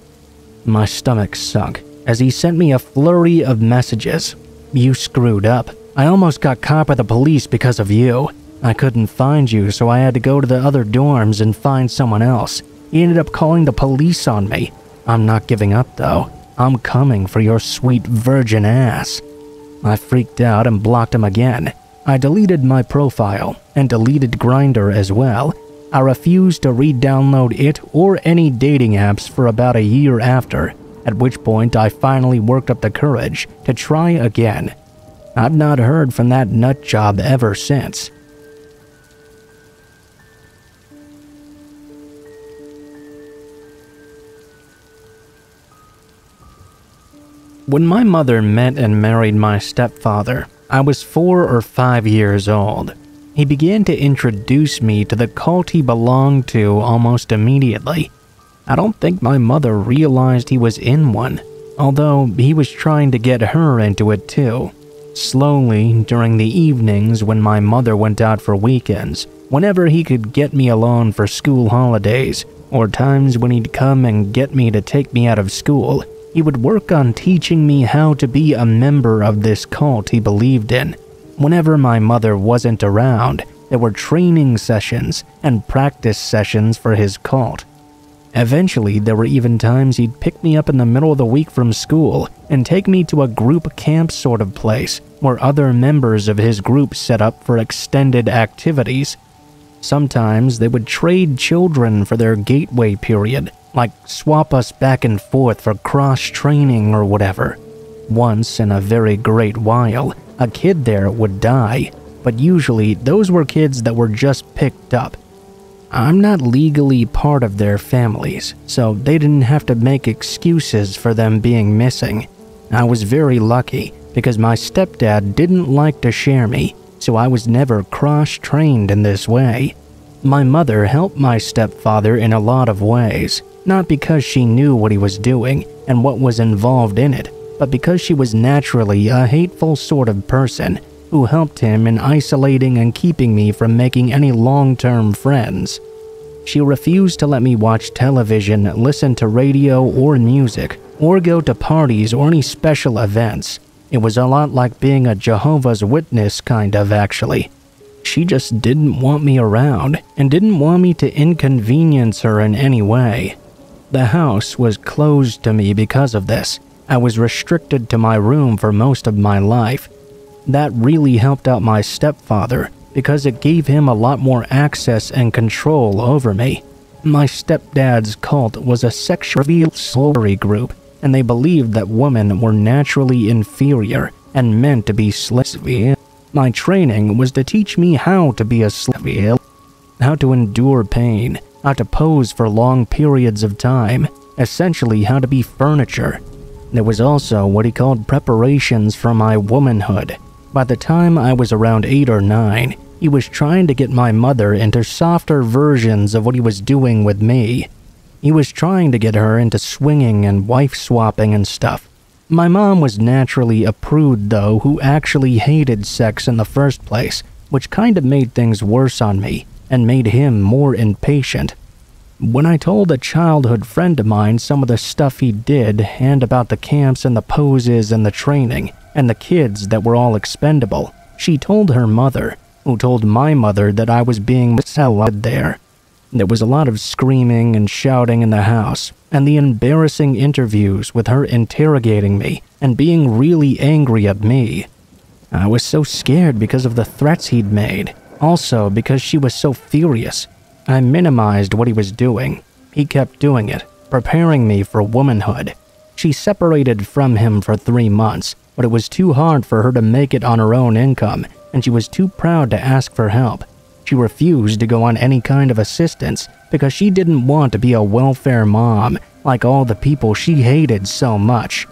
My stomach sunk as he sent me a flurry of messages. "You screwed up. I almost got caught by the police because of you. I couldn't find you, so I had to go to the other dorms and find someone else. He ended up calling the police on me. I'm not giving up though. I'm coming for your sweet virgin ass." I freaked out and blocked him again. I deleted my profile and deleted Grindr as well. I refused to re-download it or any dating apps for about a year after, at which point I finally worked up the courage to try again. I've not heard from that nut job ever since. When my mother met and married my stepfather, I was 4 or 5 years old. He began to introduce me to the cult he belonged to almost immediately. I don't think my mother realized he was in one, although he was trying to get her into it too. Slowly, during the evenings when my mother went out for weekends, whenever he could get me alone for school holidays, or times when he'd come and get me to take me out of school, he would work on teaching me how to be a member of this cult he believed in. Whenever my mother wasn't around, There were training sessions and practice sessions for his cult. Eventually, there were even times he'd pick me up in the middle of the week from school and take me to a group camp sort of place where other members of his group set up for extended activities. Sometimes they would trade children for their gateway period, like swap us back and forth for cross-training or whatever. Once in a very great while, a kid there would die, but usually those were kids that were just picked up. I'm not legally part of their families, so they didn't have to make excuses for them being missing. I was very lucky because my stepdad didn't like to share me, so I was never cross-trained in this way. My mother helped my stepfather in a lot of ways, not because she knew what he was doing and what was involved in it, but because she was naturally a hateful sort of person who helped him in isolating and keeping me from making any long-term friends. She refused to let me watch television, listen to radio or music, or go to parties or any special events. It was a lot like being a Jehovah's Witness kind of, actually. She just didn't want me around and didn't want me to inconvenience her in any way. The house was closed to me because of this. I was restricted to my room for most of my life. That really helped out my stepfather because it gave him a lot more access and control over me. My stepdad's cult was a sexual slavery group, and they believed that women were naturally inferior and meant to be slaves. My training was to teach me how to be a slave, how to endure pain, how to pose for long periods of time, essentially how to be furniture. There was also what he called preparations for my womanhood. By the time I was around 8 or 9, he was trying to get my mother into softer versions of what he was doing with me. He was trying to get her into swinging and wife-swapping and stuff. My mom was naturally a prude, though, who actually hated sex in the first place, which kind of made things worse on me and made him more impatient. When I told a childhood friend of mine some of the stuff he did and about the camps and the poses and the training and the kids that were all expendable, she told her mother, who told my mother that I was being misled there. There was a lot of screaming and shouting in the house, and the embarrassing interviews with her interrogating me and being really angry at me. I was so scared because of the threats he'd made, also because she was so furious. I minimized what he was doing. He kept doing it, preparing me for womanhood. She separated from him for 3 months, but it was too hard for her to make it on her own income, and she was too proud to ask for help. She refused to go on any kind of assistance because she didn't want to be a welfare mom like all the people she hated so much.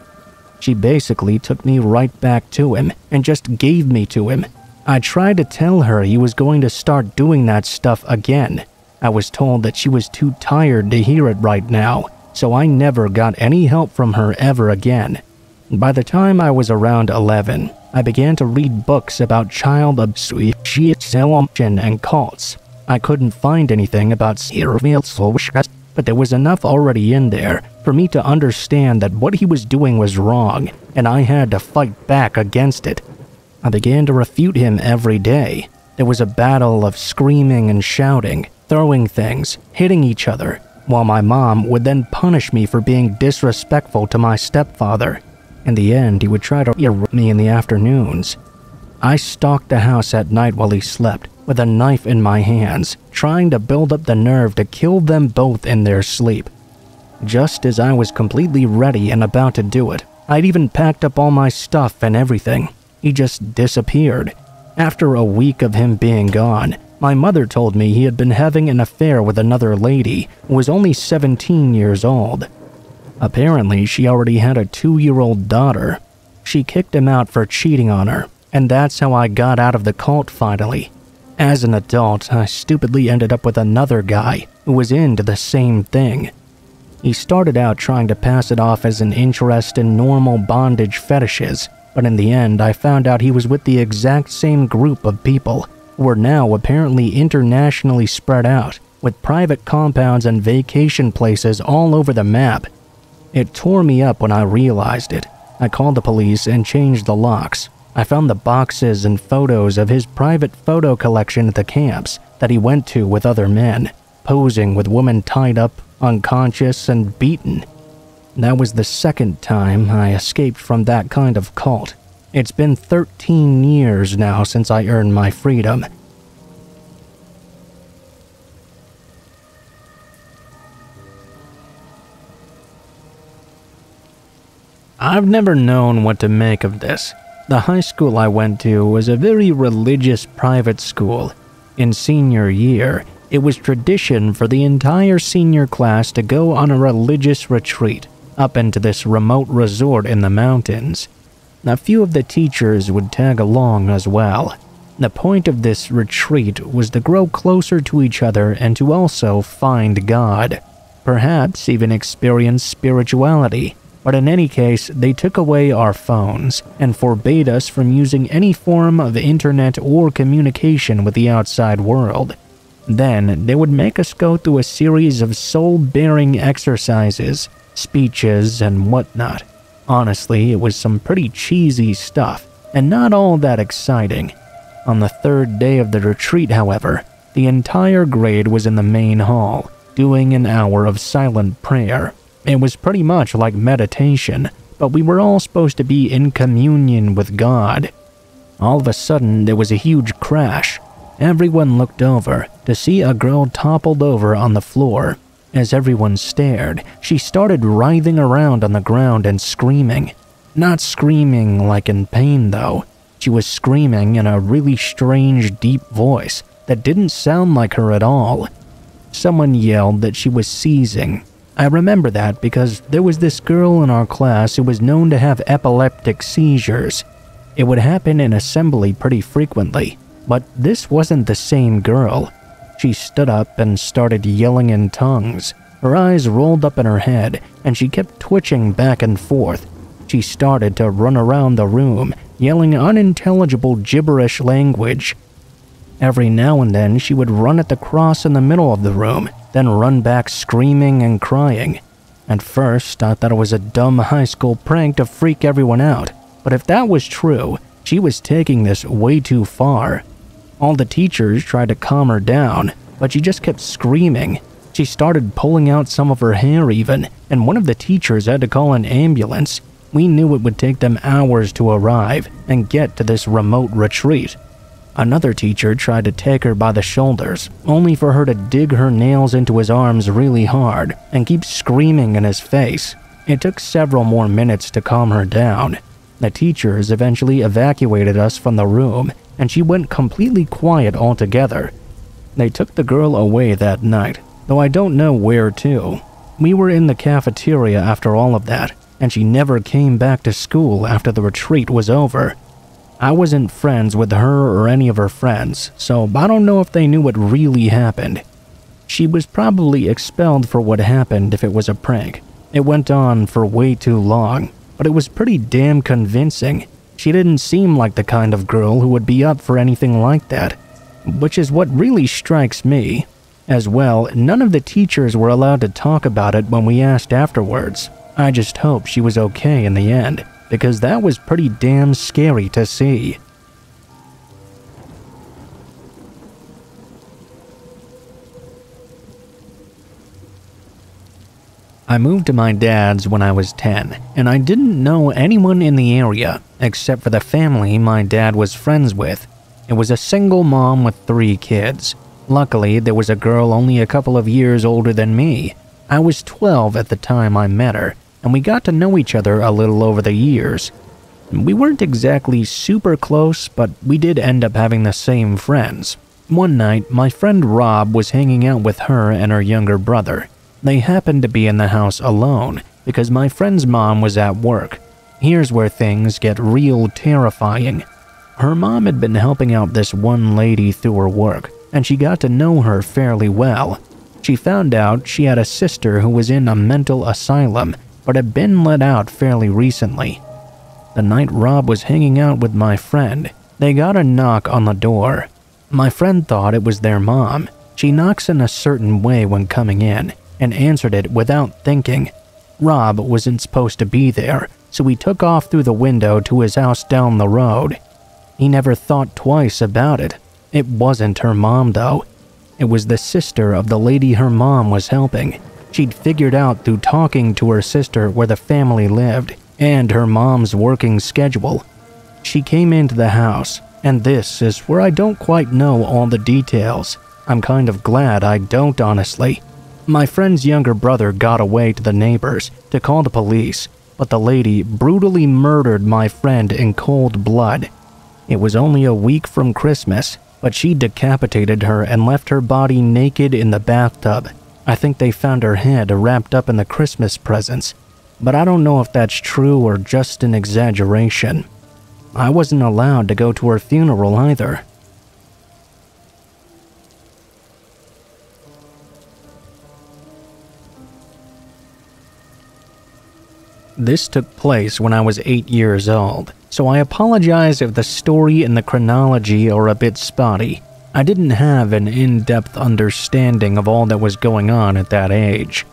She basically took me right back to him and just gave me to him. I tried to tell her he was going to start doing that stuff again. I was told that she was too tired to hear it right now, so I never got any help from her ever again. By the time I was around 11, I began to read books about child abuse and cults. I couldn't find anything about serial killers, but there was enough already in there for me to understand that what he was doing was wrong, and I had to fight back against it. I began to refute him every day. There was a battle of screaming and shouting, throwing things, hitting each other, while my mom would then punish me for being disrespectful to my stepfather. In the end, he would try to rape me in the afternoons. I stalked the house at night while he slept, with a knife in my hands, trying to build up the nerve to kill them both in their sleep. Just as I was completely ready and about to do it, I'd even packed up all my stuff and everything. He just disappeared. After a week of him being gone, my mother told me he had been having an affair with another lady who was only 17 years old. Apparently, she already had a 2-year-old daughter. She kicked him out for cheating on her, and that's how I got out of the cult finally. As an adult, I stupidly ended up with another guy who was into the same thing. He started out trying to pass it off as an interest in normal bondage fetishes, but in the end I found out he was with the exact same group of people who were now apparently internationally spread out, with private compounds and vacation places all over the map. It tore me up when I realized it. I called the police and changed the locks. I found the boxes and photos of his private photo collection at the camps that he went to with other men, posing with women tied up, unconscious, and beaten. That was the second time I escaped from that kind of cult. It's been 13 years now since I earned my freedom. I've never known what to make of this. The high school I went to was a very religious private school. In senior year, it was tradition for the entire senior class to go on a religious retreat up into this remote resort in the mountains. A few of the teachers would tag along as well. The point of this retreat was to grow closer to each other and to also find God, perhaps even experience spirituality. But in any case, they took away our phones and forbade us from using any form of internet or communication with the outside world. Then, they would make us go through a series of soul-bearing exercises, speeches, and whatnot. Honestly, it was some pretty cheesy stuff, and not all that exciting. On the third day of the retreat, however, the entire grade was in the main hall, doing an hour of silent prayer. It was pretty much like meditation, but we were all supposed to be in communion with God. All of a sudden, there was a huge crash. Everyone looked over to see a girl toppled over on the floor. As everyone stared, she started writhing around on the ground and screaming. Not screaming like in pain, though. She was screaming in a really strange, deep voice that didn't sound like her at all. Someone yelled that she was seizing. I remember that because there was this girl in our class who was known to have epileptic seizures. It would happen in assembly pretty frequently, but this wasn't the same girl. She stood up and started yelling in tongues. Her eyes rolled up in her head, and she kept twitching back and forth. She started to run around the room, yelling unintelligible gibberish language. Every now and then, she would run at the cross in the middle of the room, then run back screaming and crying. At first, I thought it was a dumb high school prank to freak everyone out, but if that was true, she was taking this way too far. All the teachers tried to calm her down, but she just kept screaming. She started pulling out some of her hair even, and one of the teachers had to call an ambulance. We knew it would take them hours to arrive and get to this remote retreat. Another teacher tried to take her by the shoulders, only for her to dig her nails into his arms really hard and keep screaming in his face. It took several more minutes to calm her down. The teachers eventually evacuated us from the room, and she went completely quiet altogether. They took the girl away that night, though I don't know where to. We were in the cafeteria after all of that, and she never came back to school after the retreat was over. I wasn't friends with her or any of her friends, so I don't know if they knew what really happened. She was probably expelled for what happened if it was a prank. It went on for way too long, but it was pretty damn convincing. She didn't seem like the kind of girl who would be up for anything like that, which is what really strikes me. As well, none of the teachers were allowed to talk about it when we asked afterwards. I just hope she was okay in the end, because that was pretty damn scary to see. I moved to my dad's when I was 10, and I didn't know anyone in the area, except for the family my dad was friends with. It was a single mom with 3 kids. Luckily, there was a girl only a couple of years older than me. I was 12 at the time I met her, and we got to know each other a little over the years. We weren't exactly super close, but we did end up having the same friends. One night, my friend Rob was hanging out with her and her younger brother. They happened to be in the house alone because my friend's mom was at work. Here's where things get real terrifying. Her mom had been helping out this one lady through her work, and she got to know her fairly well. She found out she had a sister who was in a mental asylum but had been let out fairly recently. The night Rob was hanging out with my friend, they got a knock on the door. My friend thought it was their mom. She knocks in a certain way when coming in, and answered it without thinking. Rob wasn't supposed to be there, so we took off through the window to his house down the road. He never thought twice about it. It wasn't her mom, though. It was the sister of the lady her mom was helping. She'd figured out through talking to her sister where the family lived and her mom's working schedule. She came into the house, and this is where I don't quite know all the details. I'm kind of glad I don't, honestly. My friend's younger brother got away to the neighbors to call the police, but the lady brutally murdered my friend in cold blood. It was only a week from Christmas, but she decapitated her and left her body naked in the bathtub. I think they found her head wrapped up in the Christmas presents, but I don't know if that's true or just an exaggeration. I wasn't allowed to go to her funeral either. This took place when I was 8 years old, so I apologize if the story and the chronology are a bit spotty. I didn't have an in-depth understanding of all that was going on at that age.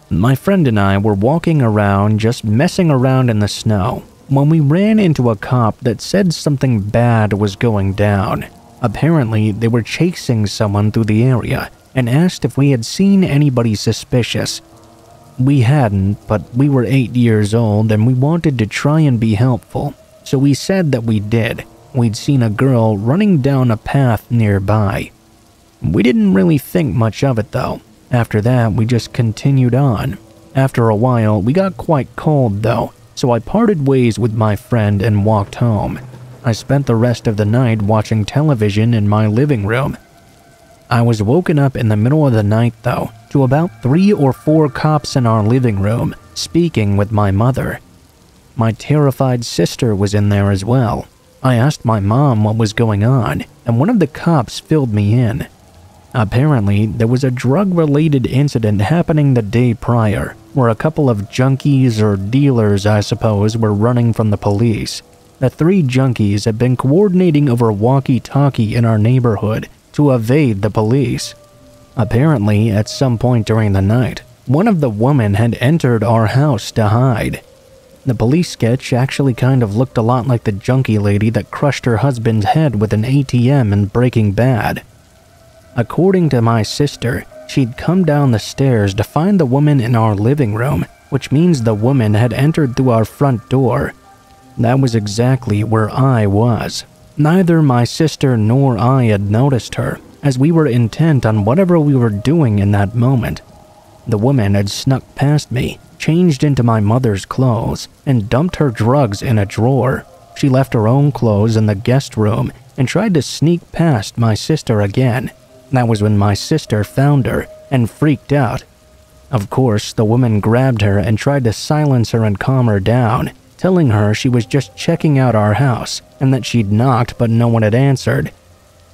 My friend and I were walking around just messing around in the snow when we ran into a cop that said something bad was going down. Apparently, they were chasing someone through the area and asked if we had seen anybody suspicious. We hadn't, but we were 8 years old and we wanted to try and be helpful, so we said that we did. We'd seen a girl running down a path nearby. We didn't really think much of it though. After that, we just continued on. After a while, we got quite cold though, so I parted ways with my friend and walked home. I spent the rest of the night watching television in my living room. I was woken up in the middle of the night though, to about 3 or 4 cops in our living room, speaking with my mother. My terrified sister was in there as well. I asked my mom what was going on, and one of the cops filled me in. Apparently, there was a drug-related incident happening the day prior, where a couple of junkies or dealers, I suppose, were running from the police. The 3 junkies had been coordinating over walkie-talkie in our neighborhood to evade the police. Apparently, at some point during the night, one of the women had entered our house to hide. The police sketch actually kind of looked a lot like the junkie lady that crushed her husband's head with an ATM in Breaking Bad. According to my sister, she'd come down the stairs to find the woman in our living room, which means the woman had entered through our front door. That was exactly where I was. Neither my sister nor I had noticed her, as we were intent on whatever we were doing in that moment. The woman had snuck past me, changed into my mother's clothes, and dumped her drugs in a drawer. She left her own clothes in the guest room and tried to sneak past my sister again. That was when my sister found her and freaked out. Of course, the woman grabbed her and tried to silence her and calm her down, telling her she was just checking out our house and that she'd knocked but no one had answered.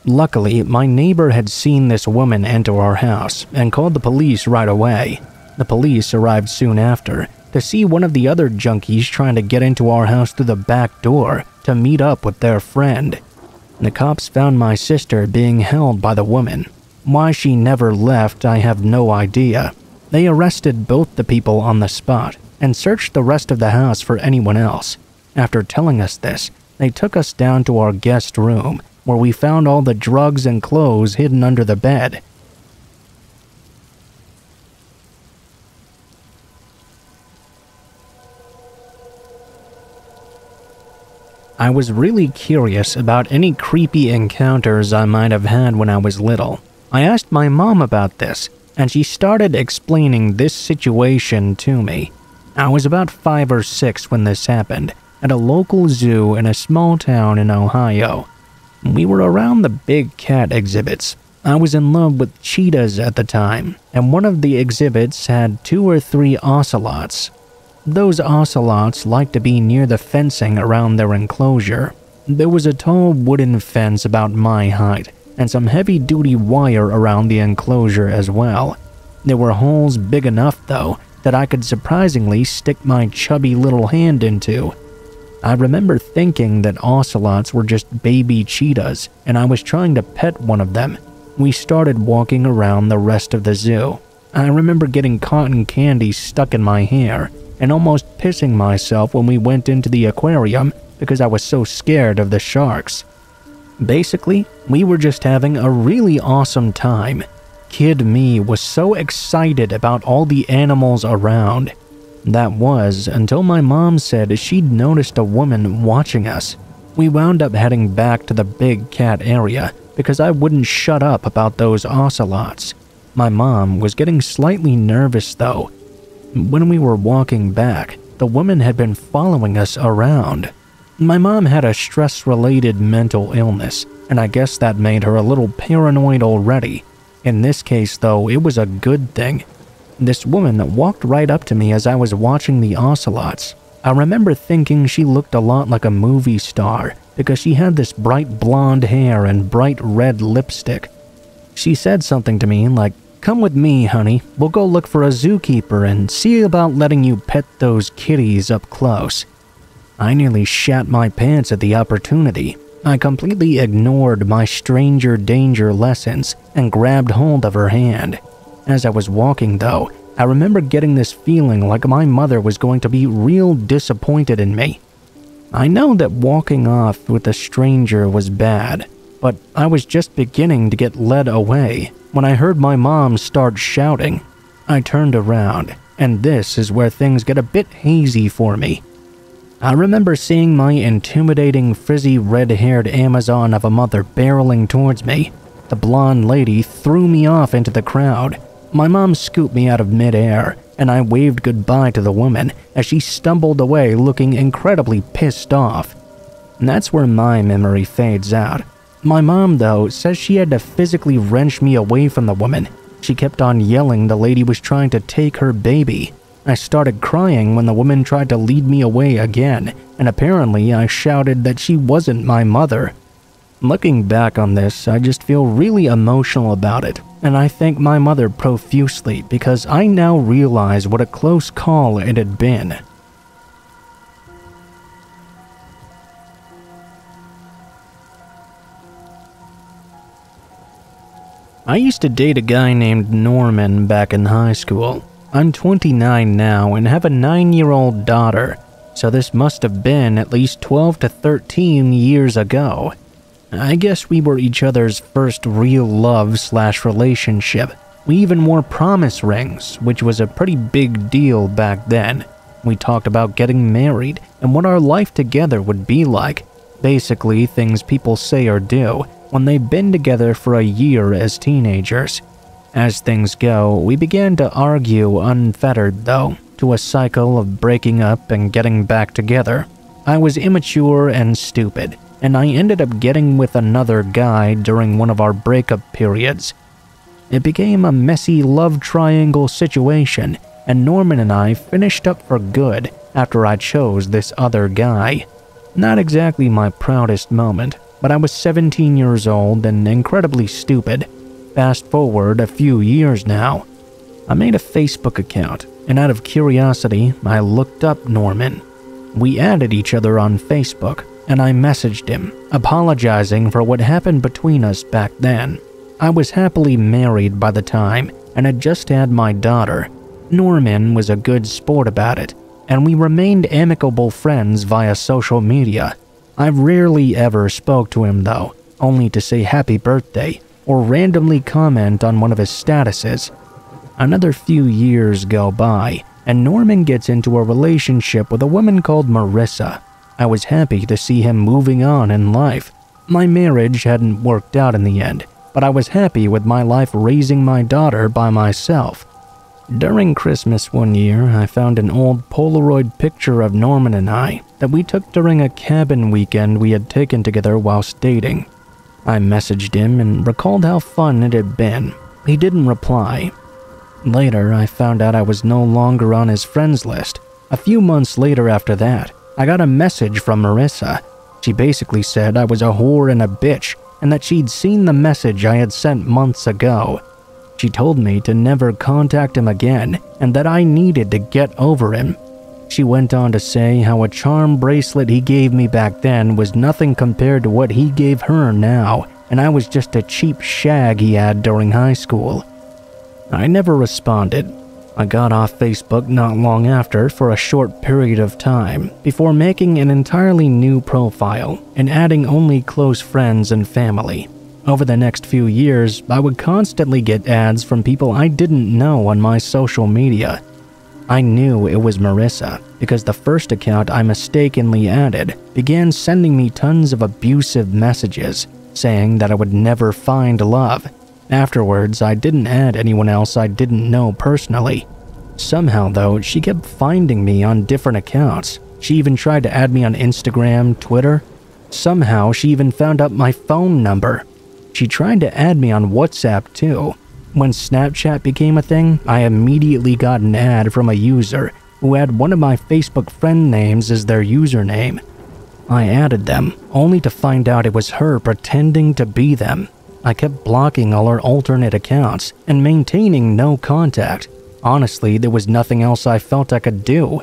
Luckily, my neighbor had seen this woman enter our house and called the police right away. The police arrived soon after to see one of the other junkies trying to get into our house through the back door to meet up with their friend. The cops found my sister being held by the woman. Why she never left, I have no idea. They arrested both the people on the spot and searched the rest of the house for anyone else. After telling us this, they took us down to our guest room, where we found all the drugs and clothes hidden under the bed. I was really curious about any creepy encounters I might have had when I was little. I asked my mom about this, and she started explaining this situation to me. I was about 5 or 6 when this happened, at a local zoo in a small town in Ohio. We were around the big cat exhibits. I was in love with cheetahs at the time, and one of the exhibits had 2 or 3 ocelots. Those ocelots liked to be near the fencing around their enclosure. There was a tall wooden fence about my height, and some heavy-duty wire around the enclosure as well. There were holes big enough, though, that I could surprisingly stick my chubby little hand into. I remember thinking that ocelots were just baby cheetahs, and I was trying to pet one of them. We started walking around the rest of the zoo. I remember getting cotton candy stuck in my hair, and almost pissing myself when we went into the aquarium because I was so scared of the sharks. Basically, we were just having a really awesome time. Kid me was so excited about all the animals around. That was until my mom said she'd noticed a woman watching us. We wound up heading back to the big cat area because I wouldn't shut up about those ocelots. My mom was getting slightly nervous though. When we were walking back, the woman had been following us around. My mom had a stress-related mental illness, and I guess that made her a little paranoid already. In this case though, it was a good thing. This woman walked right up to me as I was watching the ocelots. I remember thinking she looked a lot like a movie star because she had this bright blonde hair and bright red lipstick. She said something to me like, "Come with me, honey. We'll go look for a zookeeper and see about letting you pet those kitties up close." I nearly shat my pants at the opportunity. I completely ignored my stranger danger lessons and grabbed hold of her hand. As I was walking though, I remember getting this feeling like my mother was going to be real disappointed in me. I know that walking off with a stranger was bad, but I was just beginning to get led away when I heard my mom start shouting. I turned around, and this is where things get a bit hazy for me. I remember seeing my intimidating, frizzy, red-haired Amazon of a mother barreling towards me. The blonde lady threw me off into the crowd. My mom scooped me out of midair, and I waved goodbye to the woman as she stumbled away looking incredibly pissed off. And that's where my memory fades out. My mom, though, says she had to physically wrench me away from the woman. She kept on yelling the lady was trying to take her baby. I started crying when the woman tried to lead me away again, and apparently I shouted that she wasn't my mother. Looking back on this, I just feel really emotional about it, and I thank my mother profusely because I now realize what a close call it had been. I used to date a guy named Norman back in high school. I'm 29 now and have a 9-year-old daughter, so this must have been at least 12 to 13 years ago. I guess we were each other's first real love/relationship. We even wore promise rings, which was a pretty big deal back then. We talked about getting married and what our life together would be like. Basically, things people say or do when they've been together for a year as teenagers. As things go, we began to argue unfettered, though, to a cycle of breaking up and getting back together. I was immature and stupid, and I ended up getting with another guy during one of our breakup periods. It became a messy love triangle situation, and Norman and I finished up for good after I chose this other guy. Not exactly my proudest moment, but I was 17 years old and incredibly stupid. Fast forward a few years now. I made a Facebook account, and out of curiosity, I looked up Norman. We added each other on Facebook, and I messaged him, apologizing for what happened between us back then. I was happily married by the time, and had just had my daughter. Norman was a good sport about it, and we remained amicable friends via social media. I rarely ever spoke to him though, only to say happy birthday, or randomly comment on one of his statuses. Another few years go by, and Norman gets into a relationship with a woman called Marissa. I was happy to see him moving on in life. My marriage hadn't worked out in the end, but I was happy with my life raising my daughter by myself. During Christmas one year, I found an old Polaroid picture of Norman and I that we took during a cabin weekend we had taken together whilst dating. I messaged him and recalled how fun it had been. He didn't reply. Later, I found out I was no longer on his friends list. A few months later after that, I got a message from Marissa. She basically said I was a whore and a bitch, and that she'd seen the message I had sent months ago. She told me to never contact him again, and that I needed to get over him. She went on to say how a charm bracelet he gave me back then was nothing compared to what he gave her now, and I was just a cheap shag he had during high school. I never responded. I got off Facebook not long after for a short period of time before making an entirely new profile and adding only close friends and family. Over the next few years, I would constantly get ads from people I didn't know on my social media. I knew it was Marissa because the first account I mistakenly added began sending me tons of abusive messages saying that I would never find love. Afterwards, I didn't add anyone else I didn't know personally. Somehow, though, she kept finding me on different accounts. She even tried to add me on Instagram, Twitter. Somehow, she even found out my phone number. She tried to add me on WhatsApp, too. When Snapchat became a thing, I immediately got an ad from a user who had one of my Facebook friend names as their username. I added them, only to find out it was her pretending to be them. I kept blocking all her alternate accounts and maintaining no contact. Honestly, there was nothing else I felt I could do.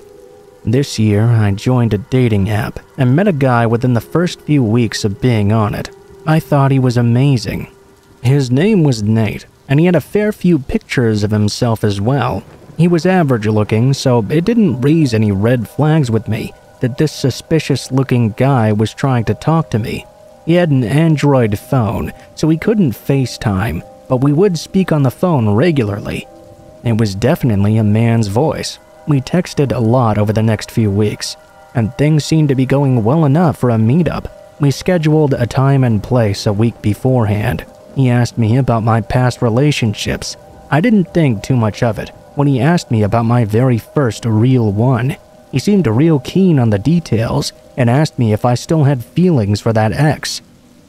This year, I joined a dating app and met a guy within the first few weeks of being on it. I thought he was amazing. His name was Nate, and he had a fair few pictures of himself as well. He was average looking, so it didn't raise any red flags with me that this suspicious-looking guy was trying to talk to me. He had an Android phone, so we couldn't FaceTime, but we would speak on the phone regularly. It was definitely a man's voice. We texted a lot over the next few weeks, and things seemed to be going well enough for a meetup. We scheduled a time and place a week beforehand. He asked me about my past relationships. I didn't think too much of it when he asked me about my very first real one. He seemed real keen on the details and asked me if I still had feelings for that ex.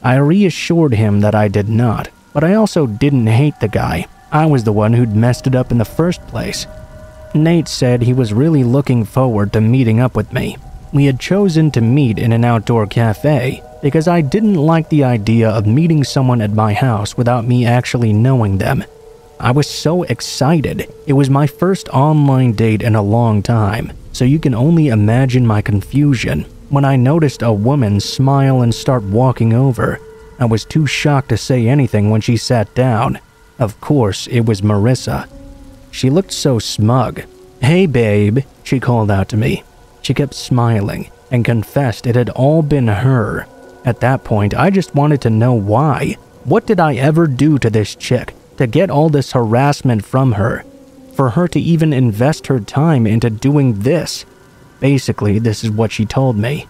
I reassured him that I did not, but I also didn't hate the guy. I was the one who'd messed it up in the first place. Nate said he was really looking forward to meeting up with me. We had chosen to meet in an outdoor cafe because I didn't like the idea of meeting someone at my house without me actually knowing them. I was so excited. It was my first online date in a long time, so you can only imagine my confusion when I noticed a woman smile and start walking over. I was too shocked to say anything when she sat down. Of course, it was Marissa. She looked so smug. "Hey babe," she called out to me. She kept smiling and confessed it had all been her. At that point, I just wanted to know why. What did I ever do to this chick to get all this harassment from her? For her to even invest her time into doing this? Basically, this is what she told me.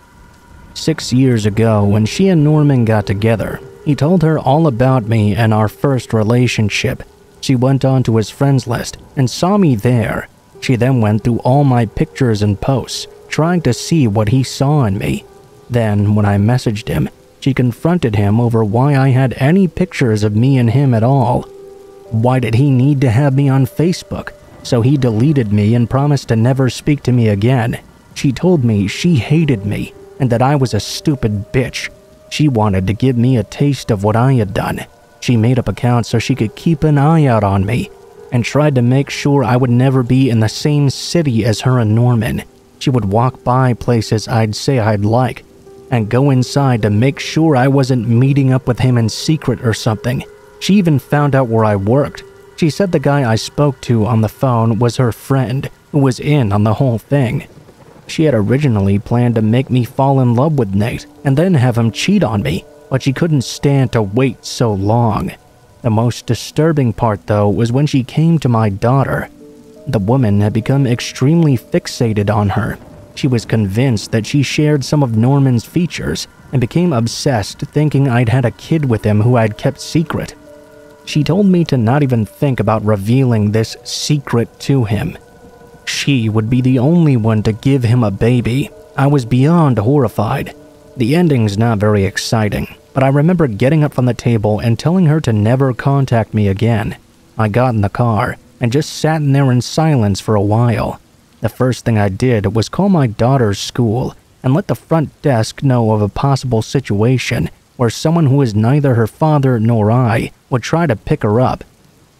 6 years ago, when she and Norman got together, he told her all about me and our first relationship. She went onto his friends list and saw me there. She then went through all my pictures and posts, trying to see what he saw in me. Then, when I messaged him, she confronted him over why I had any pictures of me and him at all. Why did he need to have me on Facebook? So he deleted me and promised to never speak to me again. She told me she hated me and that I was a stupid bitch. She wanted to give me a taste of what I had done. She made up accounts so she could keep an eye out on me and tried to make sure I would never be in the same city as her and Norman. She would walk by places I'd say I'd like and go inside to make sure I wasn't meeting up with him in secret or something. She even found out where I worked. She said the guy I spoke to on the phone was her friend who was in on the whole thing. She had originally planned to make me fall in love with Nate and then have him cheat on me, but she couldn't stand to wait so long. The most disturbing part, though, was when she came to my daughter. The woman had become extremely fixated on her. She was convinced that she shared some of Norman's features and became obsessed, thinking I'd had a kid with him who I'd kept secret. She told me to not even think about revealing this secret to him. She would be the only one to give him a baby. I was beyond horrified. The ending's not very exciting, but I remember getting up from the table and telling her to never contact me again. I got in the car and just sat in there in silence for a while. The first thing I did was call my daughter's school and let the front desk know of a possible situation where someone who is neither her father nor I would try to pick her up.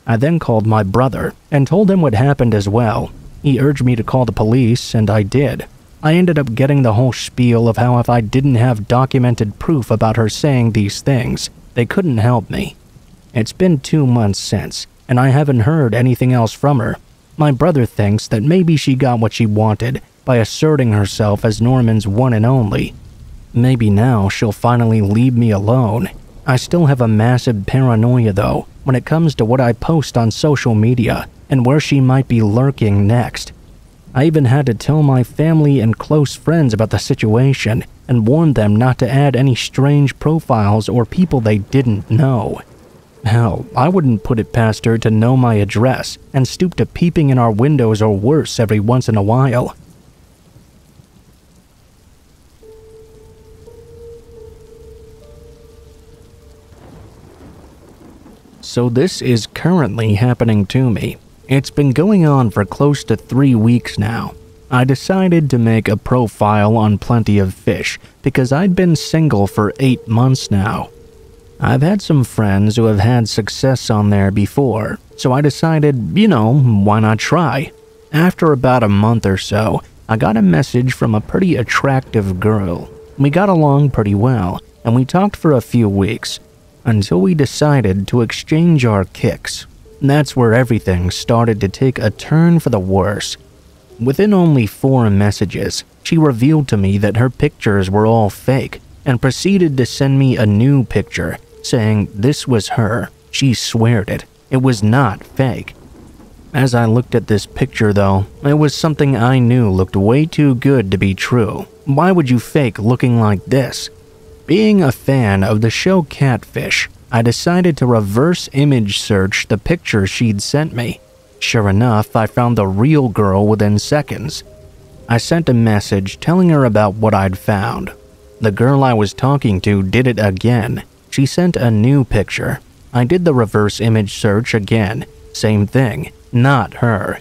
I then called my brother and told him what happened as well. He urged me to call the police, and I did. I ended up getting the whole spiel of how if I didn't have documented proof about her saying these things, they couldn't help me. It's been 2 months since, and I haven't heard anything else from her. My brother thinks that maybe she got what she wanted by asserting herself as Norman's one and only. Maybe now she'll finally leave me alone. I still have a massive paranoia though when it comes to what I post on social media and where she might be lurking next. I even had to tell my family and close friends about the situation and warn them not to add any strange profiles or people they didn't know. Hell, I wouldn't put it past her to know my address and stoop to peeping in our windows or worse every once in a while. So this is currently happening to me. It's been going on for close to 3 weeks now. I decided to make a profile on Plenty of Fish because I'd been single for 8 months now. I've had some friends who have had success on there before, so I decided, why not try? After about a month or so, I got a message from a pretty attractive girl. We got along pretty well, and we talked for a few weeks, until we decided to exchange our kicks. That's where everything started to take a turn for the worse. Within only 4 messages, she revealed to me that her pictures were all fake and proceeded to send me a new picture, saying this was her. She sweared it. It was not fake. As I looked at this picture though, it was something I knew looked way too good to be true. Why would you fake looking like this? Being a fan of the show Catfish, I decided to reverse image search the picture she'd sent me. Sure enough, I found the real girl within seconds. I sent a message telling her about what I'd found. The girl I was talking to did it again. She sent a new picture. I did the reverse image search again. Same thing, not her.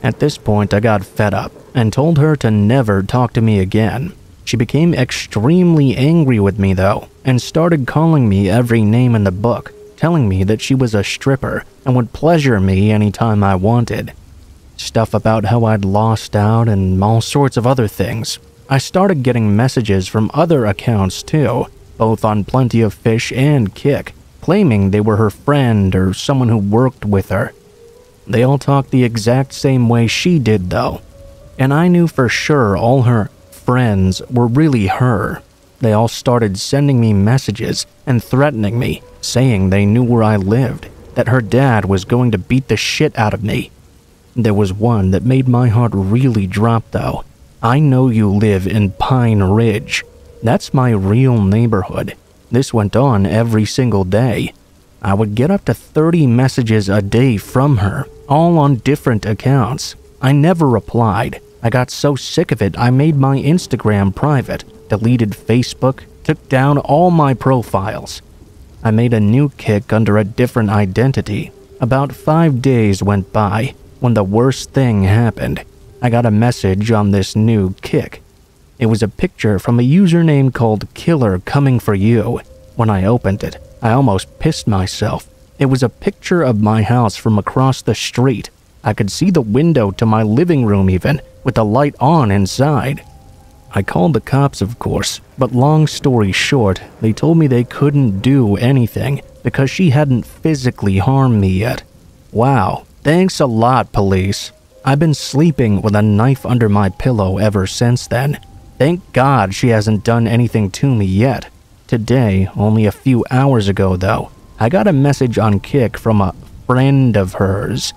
At this point, I got fed up and told her to never talk to me again. She became extremely angry with me though, and started calling me every name in the book, telling me that she was a stripper and would pleasure me anytime I wanted. Stuff about how I'd lost out and all sorts of other things. I started getting messages from other accounts too, both on Plenty of Fish and Kick, claiming they were her friend or someone who worked with her. They all talked the exact same way she did though, and I knew for sure all her friends were really her. They all started sending me messages and threatening me, saying they knew where I lived, that her dad was going to beat the shit out of me. There was one that made my heart really drop though. I know you live in Pine Ridge. That's my real neighborhood. This went on every single day. I would get up to 30 messages a day from her, all on different accounts. I never replied. I got so sick of it I made my Instagram private, deleted Facebook, took down all my profiles. I made a new Kick under a different identity. About 5 days went by when the worst thing happened. I got a message on this new Kick. It was a picture from a username called Killer Coming For You. When I opened it, I almost pissed myself. It was a picture of my house from across the street. I could see the window to my living room even, with the light on inside. I called the cops, of course, but long story short, they told me they couldn't do anything because she hadn't physically harmed me yet. Wow, thanks a lot, police. I've been sleeping with a knife under my pillow ever since then. Thank God she hasn't done anything to me yet. Today, only a few hours ago though, I got a message on Kick from a friend of hers.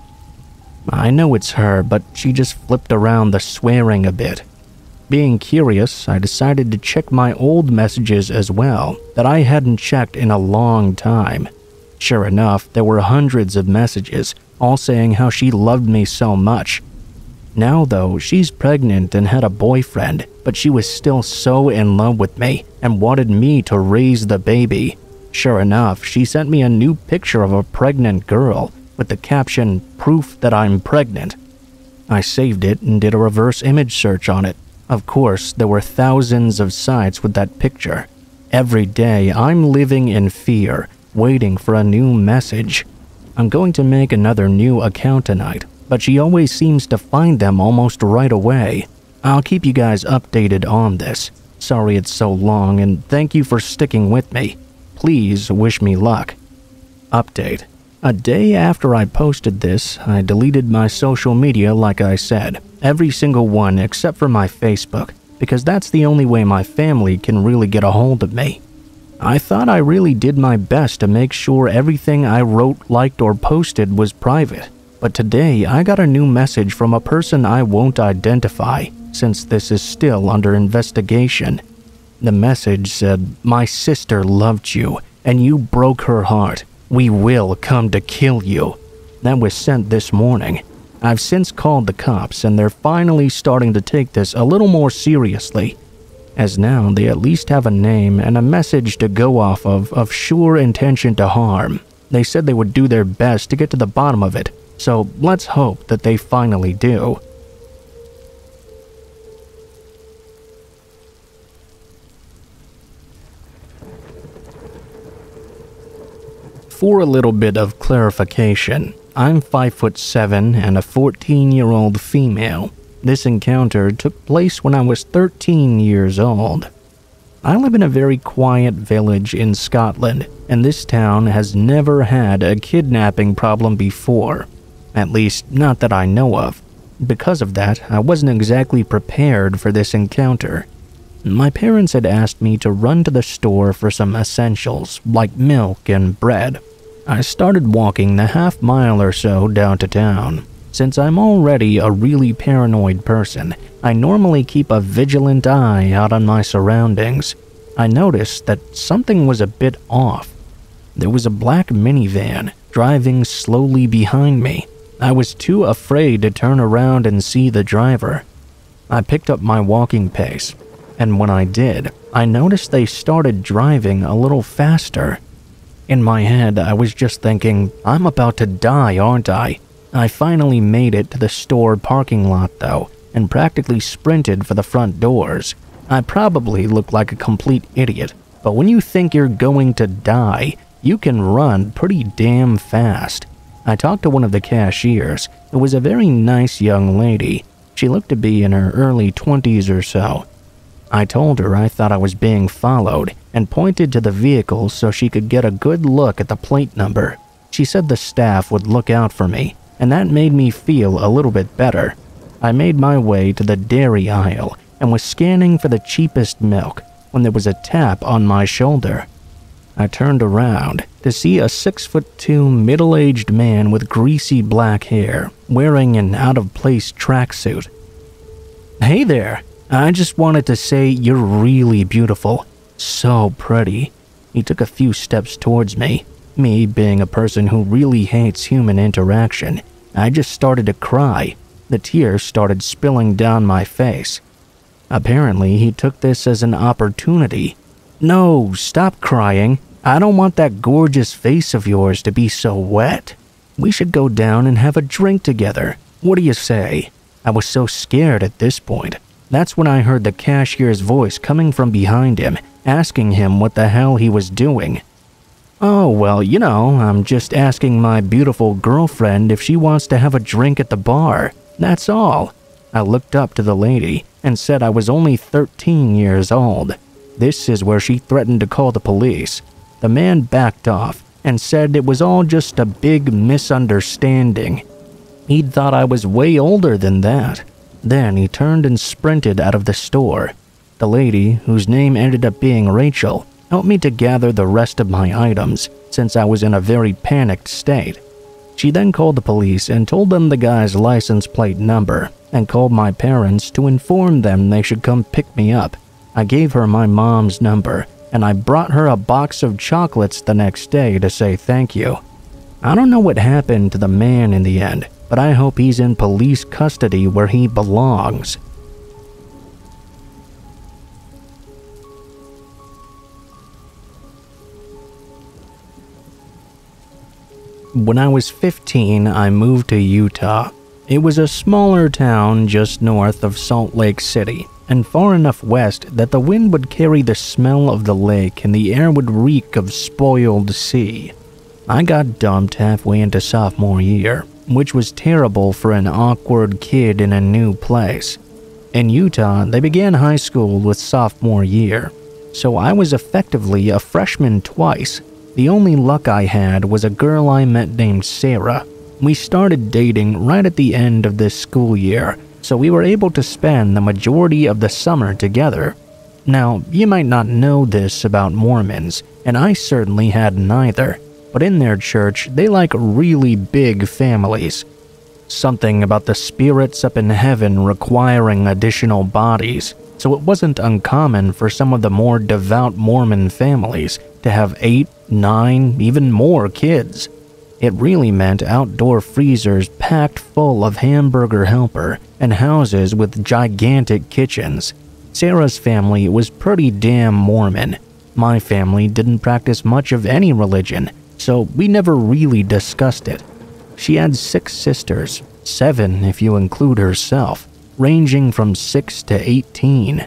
I know it's her, but she just flipped around the swearing a bit. Being curious, I decided to check my old messages as well that I hadn't checked in a long time. Sure enough, there were hundreds of messages, all saying how she loved me so much. Now though, she's pregnant and had a boyfriend, but she was still so in love with me and wanted me to raise the baby. Sure enough, she sent me a new picture of a pregnant girl with the caption, "Proof that I'm pregnant." I saved it and did a reverse image search on it. Of course, there were thousands of sites with that picture. Every day, I'm living in fear, waiting for a new message. I'm going to make another new account tonight, but she always seems to find them almost right away. I'll keep you guys updated on this. Sorry it's so long, and thank you for sticking with me. Please wish me luck. Update. A day after I posted this, I deleted my social media like I said, every single one except for my Facebook, because that's the only way my family can really get a hold of me. I thought I really did my best to make sure everything I wrote, liked, or posted was private, but today I got a new message from a person I won't identify, since this is still under investigation. The message said, "My sister loved you, and you broke her heart. We will come to kill you." That was sent this morning. I've since called the cops, and they're finally starting to take this a little more seriously, as now they at least have a name and a message to go off of sure intention to harm. They said they would do their best to get to the bottom of it, so let's hope that they finally do. For a little bit of clarification, I'm 5'7" and a 14-year-old female. This encounter took place when I was 13 years old. I live in a very quiet village in Scotland, and this town has never had a kidnapping problem before. At least, not that I know of. Because of that, I wasn't exactly prepared for this encounter. My parents had asked me to run to the store for some essentials, like milk and bread. I started walking the half-mile or so down to town. Since I'm already a really paranoid person, I normally keep a vigilant eye out on my surroundings. I noticed that something was a bit off. There was a black minivan driving slowly behind me. I was too afraid to turn around and see the driver. I picked up my walking pace, and when I did, I noticed they started driving a little faster. In my head, I was just thinking, I'm about to die, aren't I? I finally made it to the store parking lot though, and practically sprinted for the front doors. I probably looked like a complete idiot, but when you think you're going to die, you can run pretty damn fast. I talked to one of the cashiers, who was a very nice young lady. She looked to be in her early 20s or so. I told her I thought I was being followed and pointed to the vehicle so she could get a good look at the plate number. She said the staff would look out for me, and that made me feel a little bit better. I made my way to the dairy aisle and was scanning for the cheapest milk when there was a tap on my shoulder. I turned around to see a 6'2" middle-aged man with greasy black hair wearing an out-of-place tracksuit. "Hey there, I just wanted to say you're really beautiful. So pretty." He took a few steps towards me. Me being a person who really hates human interaction, I just started to cry. The tears started spilling down my face. Apparently, he took this as an opportunity. "No, stop crying. I don't want that gorgeous face of yours to be so wet. We should go down and have a drink together. What do you say?" I was so scared at this point. That's when I heard the cashier's voice coming from behind him, asking him what the hell he was doing. "Oh, well, you know, I'm just asking my beautiful girlfriend if she wants to have a drink at the bar. That's all." I looked up to the lady and said I was only 13 years old. This is where she threatened to call the police. The man backed off and said it was all just a big misunderstanding. He'd thought I was way older than that. Then he turned and sprinted out of the store. The lady, whose name ended up being Rachel, helped me to gather the rest of my items since I was in a very panicked state. She then called the police and told them the guy's license plate number and called my parents to inform them they should come pick me up. I gave her my mom's number and I brought her a box of chocolates the next day to say thank you. I don't know what happened to the man in the end, but I hope he's in police custody where he belongs. When I was 15, I moved to Utah. It was a smaller town just north of Salt Lake City, and far enough west that the wind would carry the smell of the lake and the air would reek of spoiled sea. I got dumped halfway into sophomore year, which was terrible for an awkward kid in a new place. In Utah, they began high school with sophomore year, so I was effectively a freshman twice. The only luck I had was a girl I met named Sarah. We started dating right at the end of this school year, so we were able to spend the majority of the summer together. Now, you might not know this about Mormons, and I certainly hadn't either, but in their church, they like really big families. Something about the spirits up in heaven requiring additional bodies, so it wasn't uncommon for some of the more devout Mormon families to have 8, 9, even more kids. It really meant outdoor freezers packed full of hamburger helper and houses with gigantic kitchens. Sarah's family was pretty damn Mormon. My family didn't practice much of any religion, so we never really discussed it. She had 6 sisters, 7 if you include herself, ranging from 6 to 18.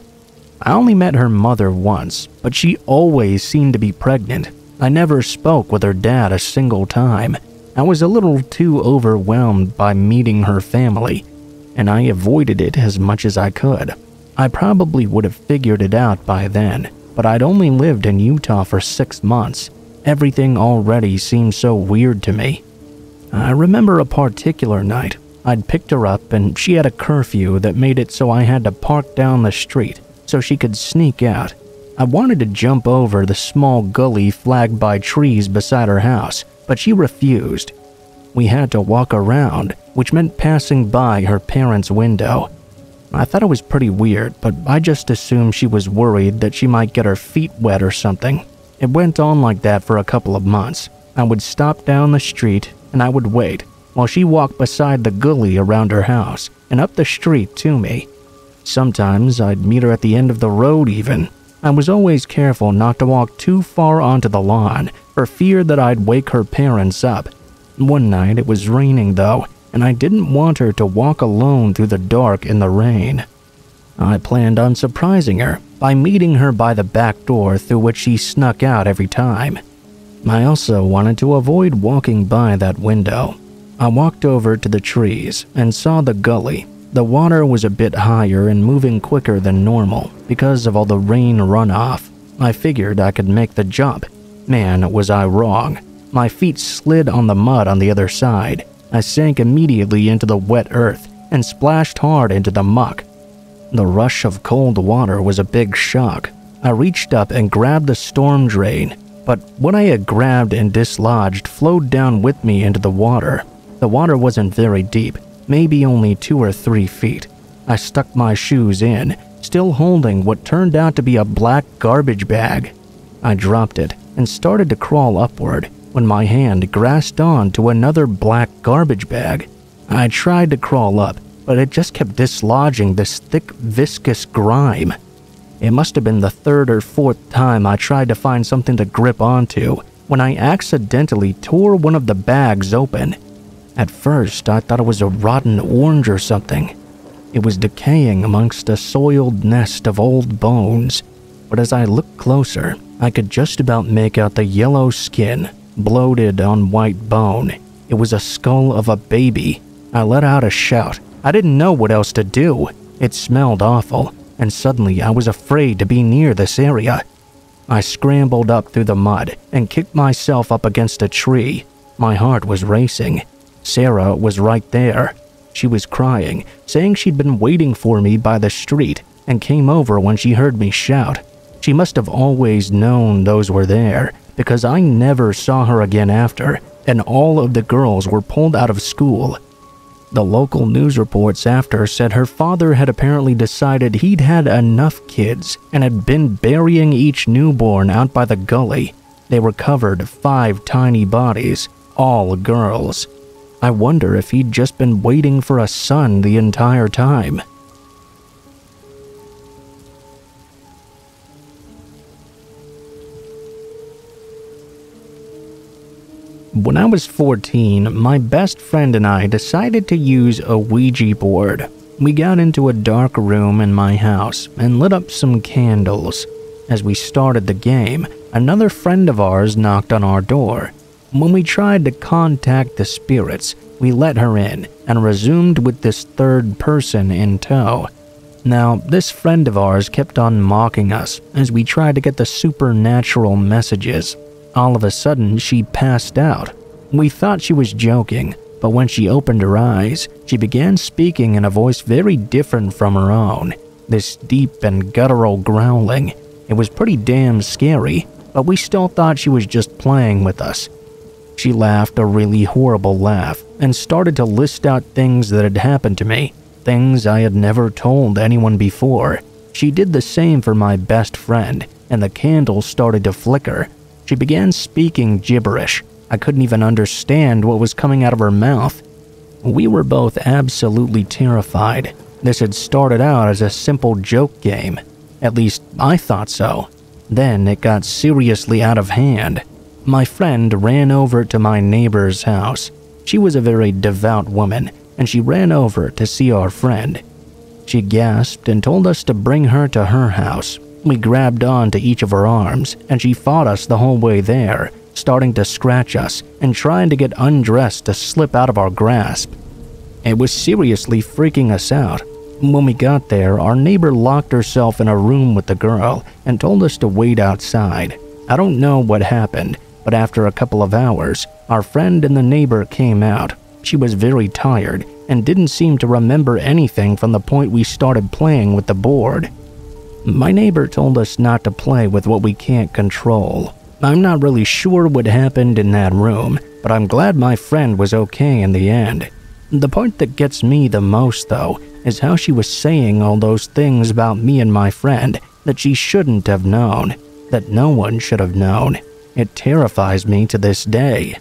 I only met her mother once, but she always seemed to be pregnant. I never spoke with her dad a single time. I was a little too overwhelmed by meeting her family, and I avoided it as much as I could. I probably would have figured it out by then, but I'd only lived in Utah for 6 months. Everything already seemed so weird to me. I remember a particular night. I'd picked her up and she had a curfew that made it so I had to park down the street so she could sneak out. I wanted to jump over the small gully flagged by trees beside her house, but she refused. We had to walk around, which meant passing by her parents' window. I thought it was pretty weird, but I just assumed she was worried that she might get her feet wet or something. It went on like that for a couple of months. I would stop down the street and I would wait while she walked beside the gully around her house and up the street to me. Sometimes I'd meet her at the end of the road even. I was always careful not to walk too far onto the lawn for fear that I'd wake her parents up. One night it was raining though, and I didn't want her to walk alone through the dark in the rain. I planned on surprising her by meeting her by the back door through which she snuck out every time. I also wanted to avoid walking by that window. I walked over to the trees and saw the gully. The water was a bit higher and moving quicker than normal because of all the rain runoff. I figured I could make the jump. Man, was I wrong. My feet slid on the mud on the other side. I sank immediately into the wet earth and splashed hard into the muck. The rush of cold water was a big shock. I reached up and grabbed the storm drain, but what I had grabbed and dislodged flowed down with me into the water. The water wasn't very deep, maybe only 2 or 3 feet. I stuck my shoes in, still holding what turned out to be a black garbage bag. I dropped it and started to crawl upward when my hand grasped onto another black garbage bag. I tried to crawl up, but it just kept dislodging this thick, viscous grime. It must have been the 3rd or 4th time I tried to find something to grip onto when I accidentally tore one of the bags open. At first, I thought it was a rotten orange or something. It was decaying amongst a soiled nest of old bones, but as I looked closer, I could just about make out the yellow skin, bloated on white bone. It was a skull of a baby. I let out a shout. I didn't know what else to do. It smelled awful, and suddenly I was afraid to be near this area. I scrambled up through the mud and kicked myself up against a tree. My heart was racing. Sarah was right there. She was crying, saying she'd been waiting for me by the street and came over when she heard me shout. She must have always known those were there, because I never saw her again after, and all of the girls were pulled out of school. The local news reports after said her father had apparently decided he'd had enough kids and had been burying each newborn out by the gully. They recovered 5 tiny bodies, all girls. I wonder if he'd just been waiting for a son the entire time. When I was 14, my best friend and I decided to use a Ouija board. We got into a dark room in my house and lit up some candles. As we started the game, another friend of ours knocked on our door. When we tried to contact the spirits, we let her in and resumed with this third person in tow. Now, this friend of ours kept on mocking us as we tried to get the supernatural messages. All of a sudden, she passed out. We thought she was joking, but when she opened her eyes, she began speaking in a voice very different from her own. This deep and guttural growling. It was pretty damn scary, but we still thought she was just playing with us. She laughed a really horrible laugh and started to list out things that had happened to me, things I had never told anyone before. She did the same for my best friend, and the candle started to flicker. She began speaking gibberish. I couldn't even understand what was coming out of her mouth. We were both absolutely terrified. This had started out as a simple joke game. At least, I thought so. Then it got seriously out of hand. My friend ran over to my neighbor's house. She was a very devout woman, and she ran over to see our friend. She gasped and told us to bring her to her house. We grabbed on to each of her arms, and she fought us the whole way there, starting to scratch us and trying to get undressed to slip out of our grasp. It was seriously freaking us out. When we got there, our neighbor locked herself in a room with the girl and told us to wait outside. I don't know what happened, but after a couple of hours, our friend and the neighbor came out. She was very tired and didn't seem to remember anything from the point we started playing with the board. My neighbor told us not to play with what we can't control. I'm not really sure what happened in that room, but I'm glad my friend was okay in the end. The part that gets me the most, though, is how she was saying all those things about me and my friend that she shouldn't have known, that no one should have known. It terrifies me to this day.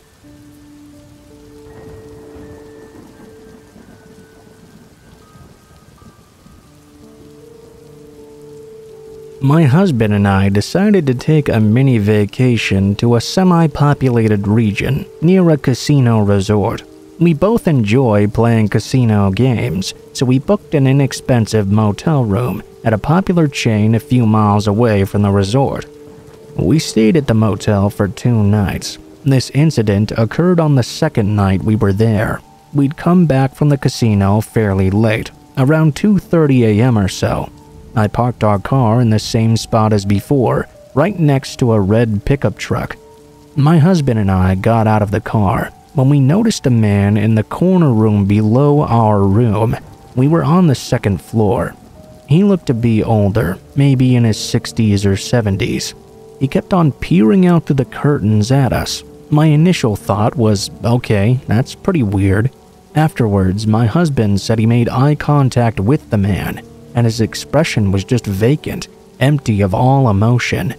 My husband and I decided to take a mini vacation to a semi-populated region near a casino resort. We both enjoy playing casino games, so we booked an inexpensive motel room at a popular chain a few miles away from the resort. We stayed at the motel for 2 nights. This incident occurred on the second night we were there. We'd come back from the casino fairly late, around 2:30 a.m. or so. I parked our car in the same spot as before, right next to a red pickup truck. My husband and I got out of the car when we noticed a man in the corner room below our room. We were on the second floor. He looked to be older, maybe in his 60s or 70s. He kept on peering out through the curtains at us. My initial thought was, okay, that's pretty weird. Afterwards, my husband said he made eye contact with the man, and his expression was just vacant, empty of all emotion.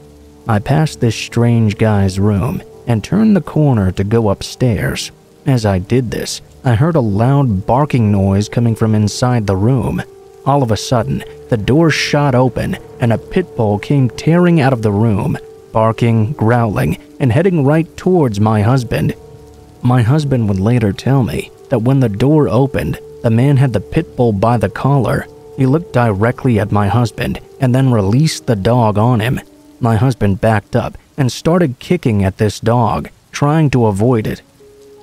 I passed this strange guy's room and turned the corner to go upstairs. As I did this, I heard a loud barking noise coming from inside the room. All of a sudden, the door shot open and a pit bull came tearing out of the room, barking, growling, and heading right towards my husband. My husband would later tell me that when the door opened, the man had the pit bull by the collar. He looked directly at my husband and then released the dog on him. My husband backed up and started kicking at this dog, trying to avoid it.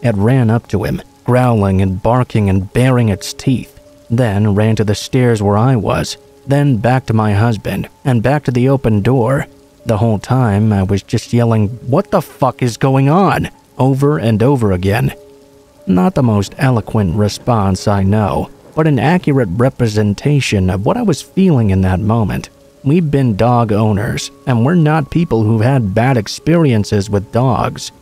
It ran up to him, growling and barking and baring its teeth, then ran to the stairs where I was, then back to my husband and back to the open door. The whole time I was just yelling, "What the fuck is going on?" over and over again. Not the most eloquent response, I know, but an accurate representation of what I was feeling in that moment. We've been dog owners, and we're not people who've had bad experiences with dogs.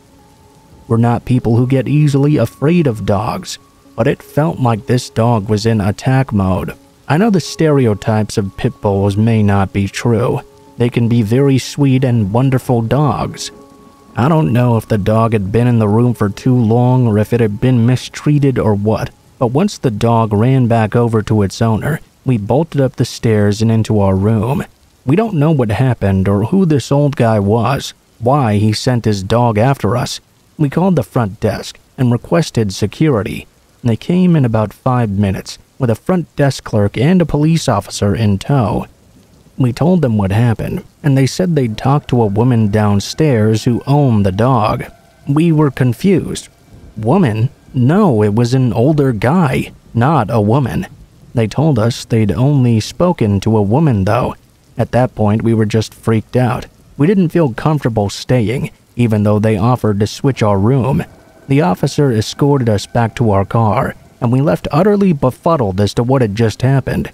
We're not people who get easily afraid of dogs, but it felt like this dog was in attack mode. I know the stereotypes of pit bulls may not be true. They can be very sweet and wonderful dogs. I don't know if the dog had been in the room for too long or if it had been mistreated or what, but once the dog ran back over to its owner, we bolted up the stairs and into our room. We don't know what happened or who this old guy was, why he sent his dog after us. We called the front desk and requested security. They came in about 5 minutes with a front desk clerk and a police officer in tow. We told them what happened, and they said they'd talked to a woman downstairs who owned the dog. We were confused. Woman? No, it was an older guy, not a woman. They told us they'd only spoken to a woman, though. At that point, we were just freaked out. We didn't feel comfortable staying, even though they offered to switch our room. The officer escorted us back to our car, and we left utterly befuddled as to what had just happened.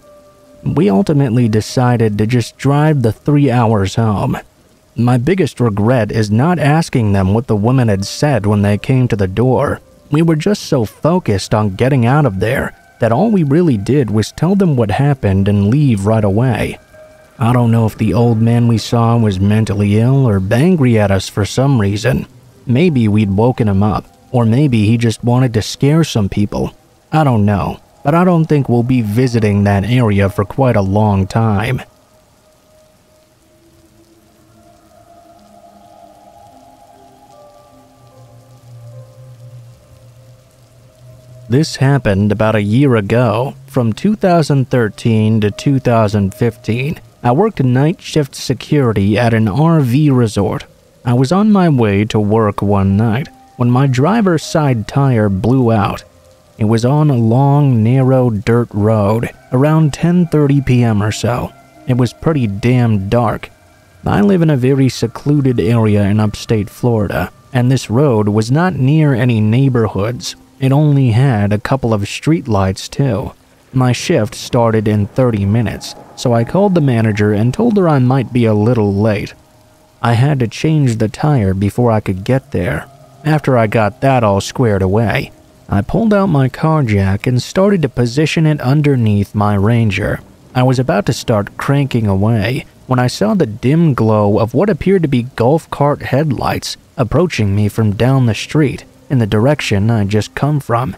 We ultimately decided to just drive the 3 hours home. My biggest regret is not asking them what the women had said when they came to the door. We were just so focused on getting out of there that all we really did was tell them what happened and leave right away. I don't know if the old man we saw was mentally ill or angry at us for some reason. Maybe we'd woken him up, or maybe he just wanted to scare some people. I don't know, but I don't think we'll be visiting that area for quite a long time. This happened about a year ago, from 2013 to 2015. I worked night shift security at an RV resort. I was on my way to work one night when my driver's side tire blew out. It was on a long, narrow dirt road around 10:30 p.m. or so. It was pretty damn dark. I live in a very secluded area in upstate Florida, and this road was not near any neighborhoods. It only had a couple of streetlights too. My shift started in 30 minutes, so I called the manager and told her I might be a little late. I had to change the tire before I could get there. After I got that all squared away, I pulled out my car jack and started to position it underneath my Ranger. I was about to start cranking away when I saw the dim glow of what appeared to be golf cart headlights approaching me from down the street in the direction I'd just come from.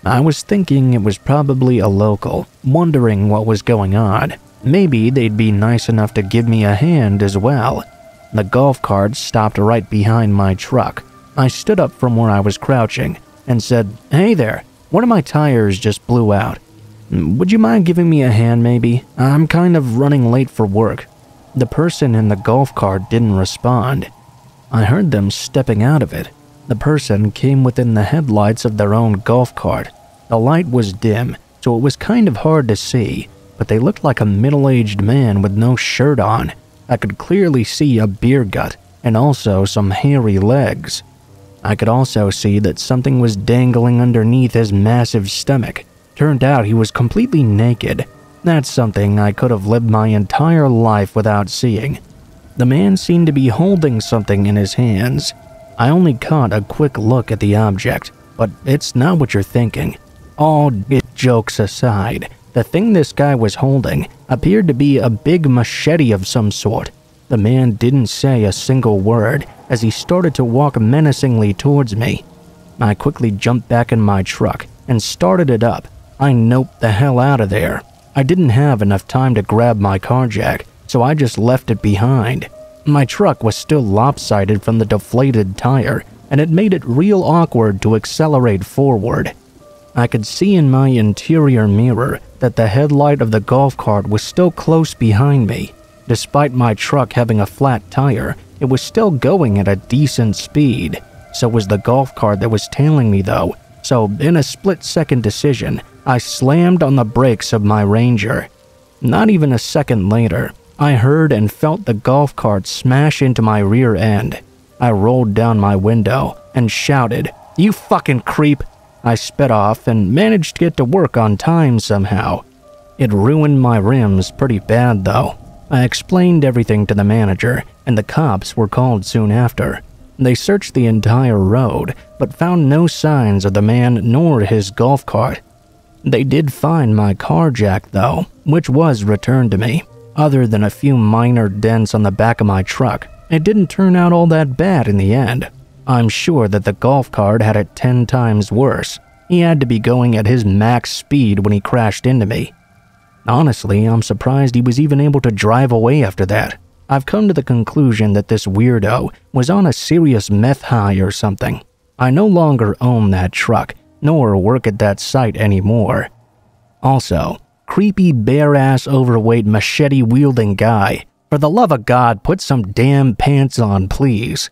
I was thinking it was probably a local, wondering what was going on. Maybe they'd be nice enough to give me a hand as well. The golf cart stopped right behind my truck. I stood up from where I was crouching and said, "Hey there, one of my tires just blew out. Would you mind giving me a hand maybe? I'm kind of running late for work." The person in the golf cart didn't respond. I heard them stepping out of it. The person came within the headlights of their own golf cart. The light was dim, so it was kind of hard to see, but they looked like a middle-aged man with no shirt on. I could clearly see a beer gut and also some hairy legs. I could also see that something was dangling underneath his massive stomach. Turned out he was completely naked. That's something I could have lived my entire life without seeing. The man seemed to be holding something in his hands. I only caught a quick look at the object, but it's not what you're thinking. All jokes aside, the thing this guy was holding appeared to be a big machete of some sort. The man didn't say a single word as he started to walk menacingly towards me. I quickly jumped back in my truck and started it up. I noped the hell out of there. I didn't have enough time to grab my car jack, so I just left it behind. My truck was still lopsided from the deflated tire, and it made it real awkward to accelerate forward. I could see in my interior mirror that the headlight of the golf cart was still close behind me. Despite my truck having a flat tire, it was still going at a decent speed. So was the golf cart that was tailing me though, so in a split-second decision, I slammed on the brakes of my Ranger. Not even a second later, I heard and felt the golf cart smash into my rear end. I rolled down my window and shouted, "You fucking creep!" I sped off and managed to get to work on time somehow. It ruined my rims pretty bad though. I explained everything to the manager, and the cops were called soon after. They searched the entire road, but found no signs of the man nor his golf cart. They did find my car jack though, which was returned to me. Other than a few minor dents on the back of my truck, it didn't turn out all that bad in the end. I'm sure that the golf cart had it 10 times worse. He had to be going at his max speed when he crashed into me. Honestly, I'm surprised he was even able to drive away after that. I've come to the conclusion that this weirdo was on a serious meth high or something. I no longer own that truck, nor work at that site anymore. Also, creepy bare-ass overweight machete-wielding guy. For the love of God, put some damn pants on, please.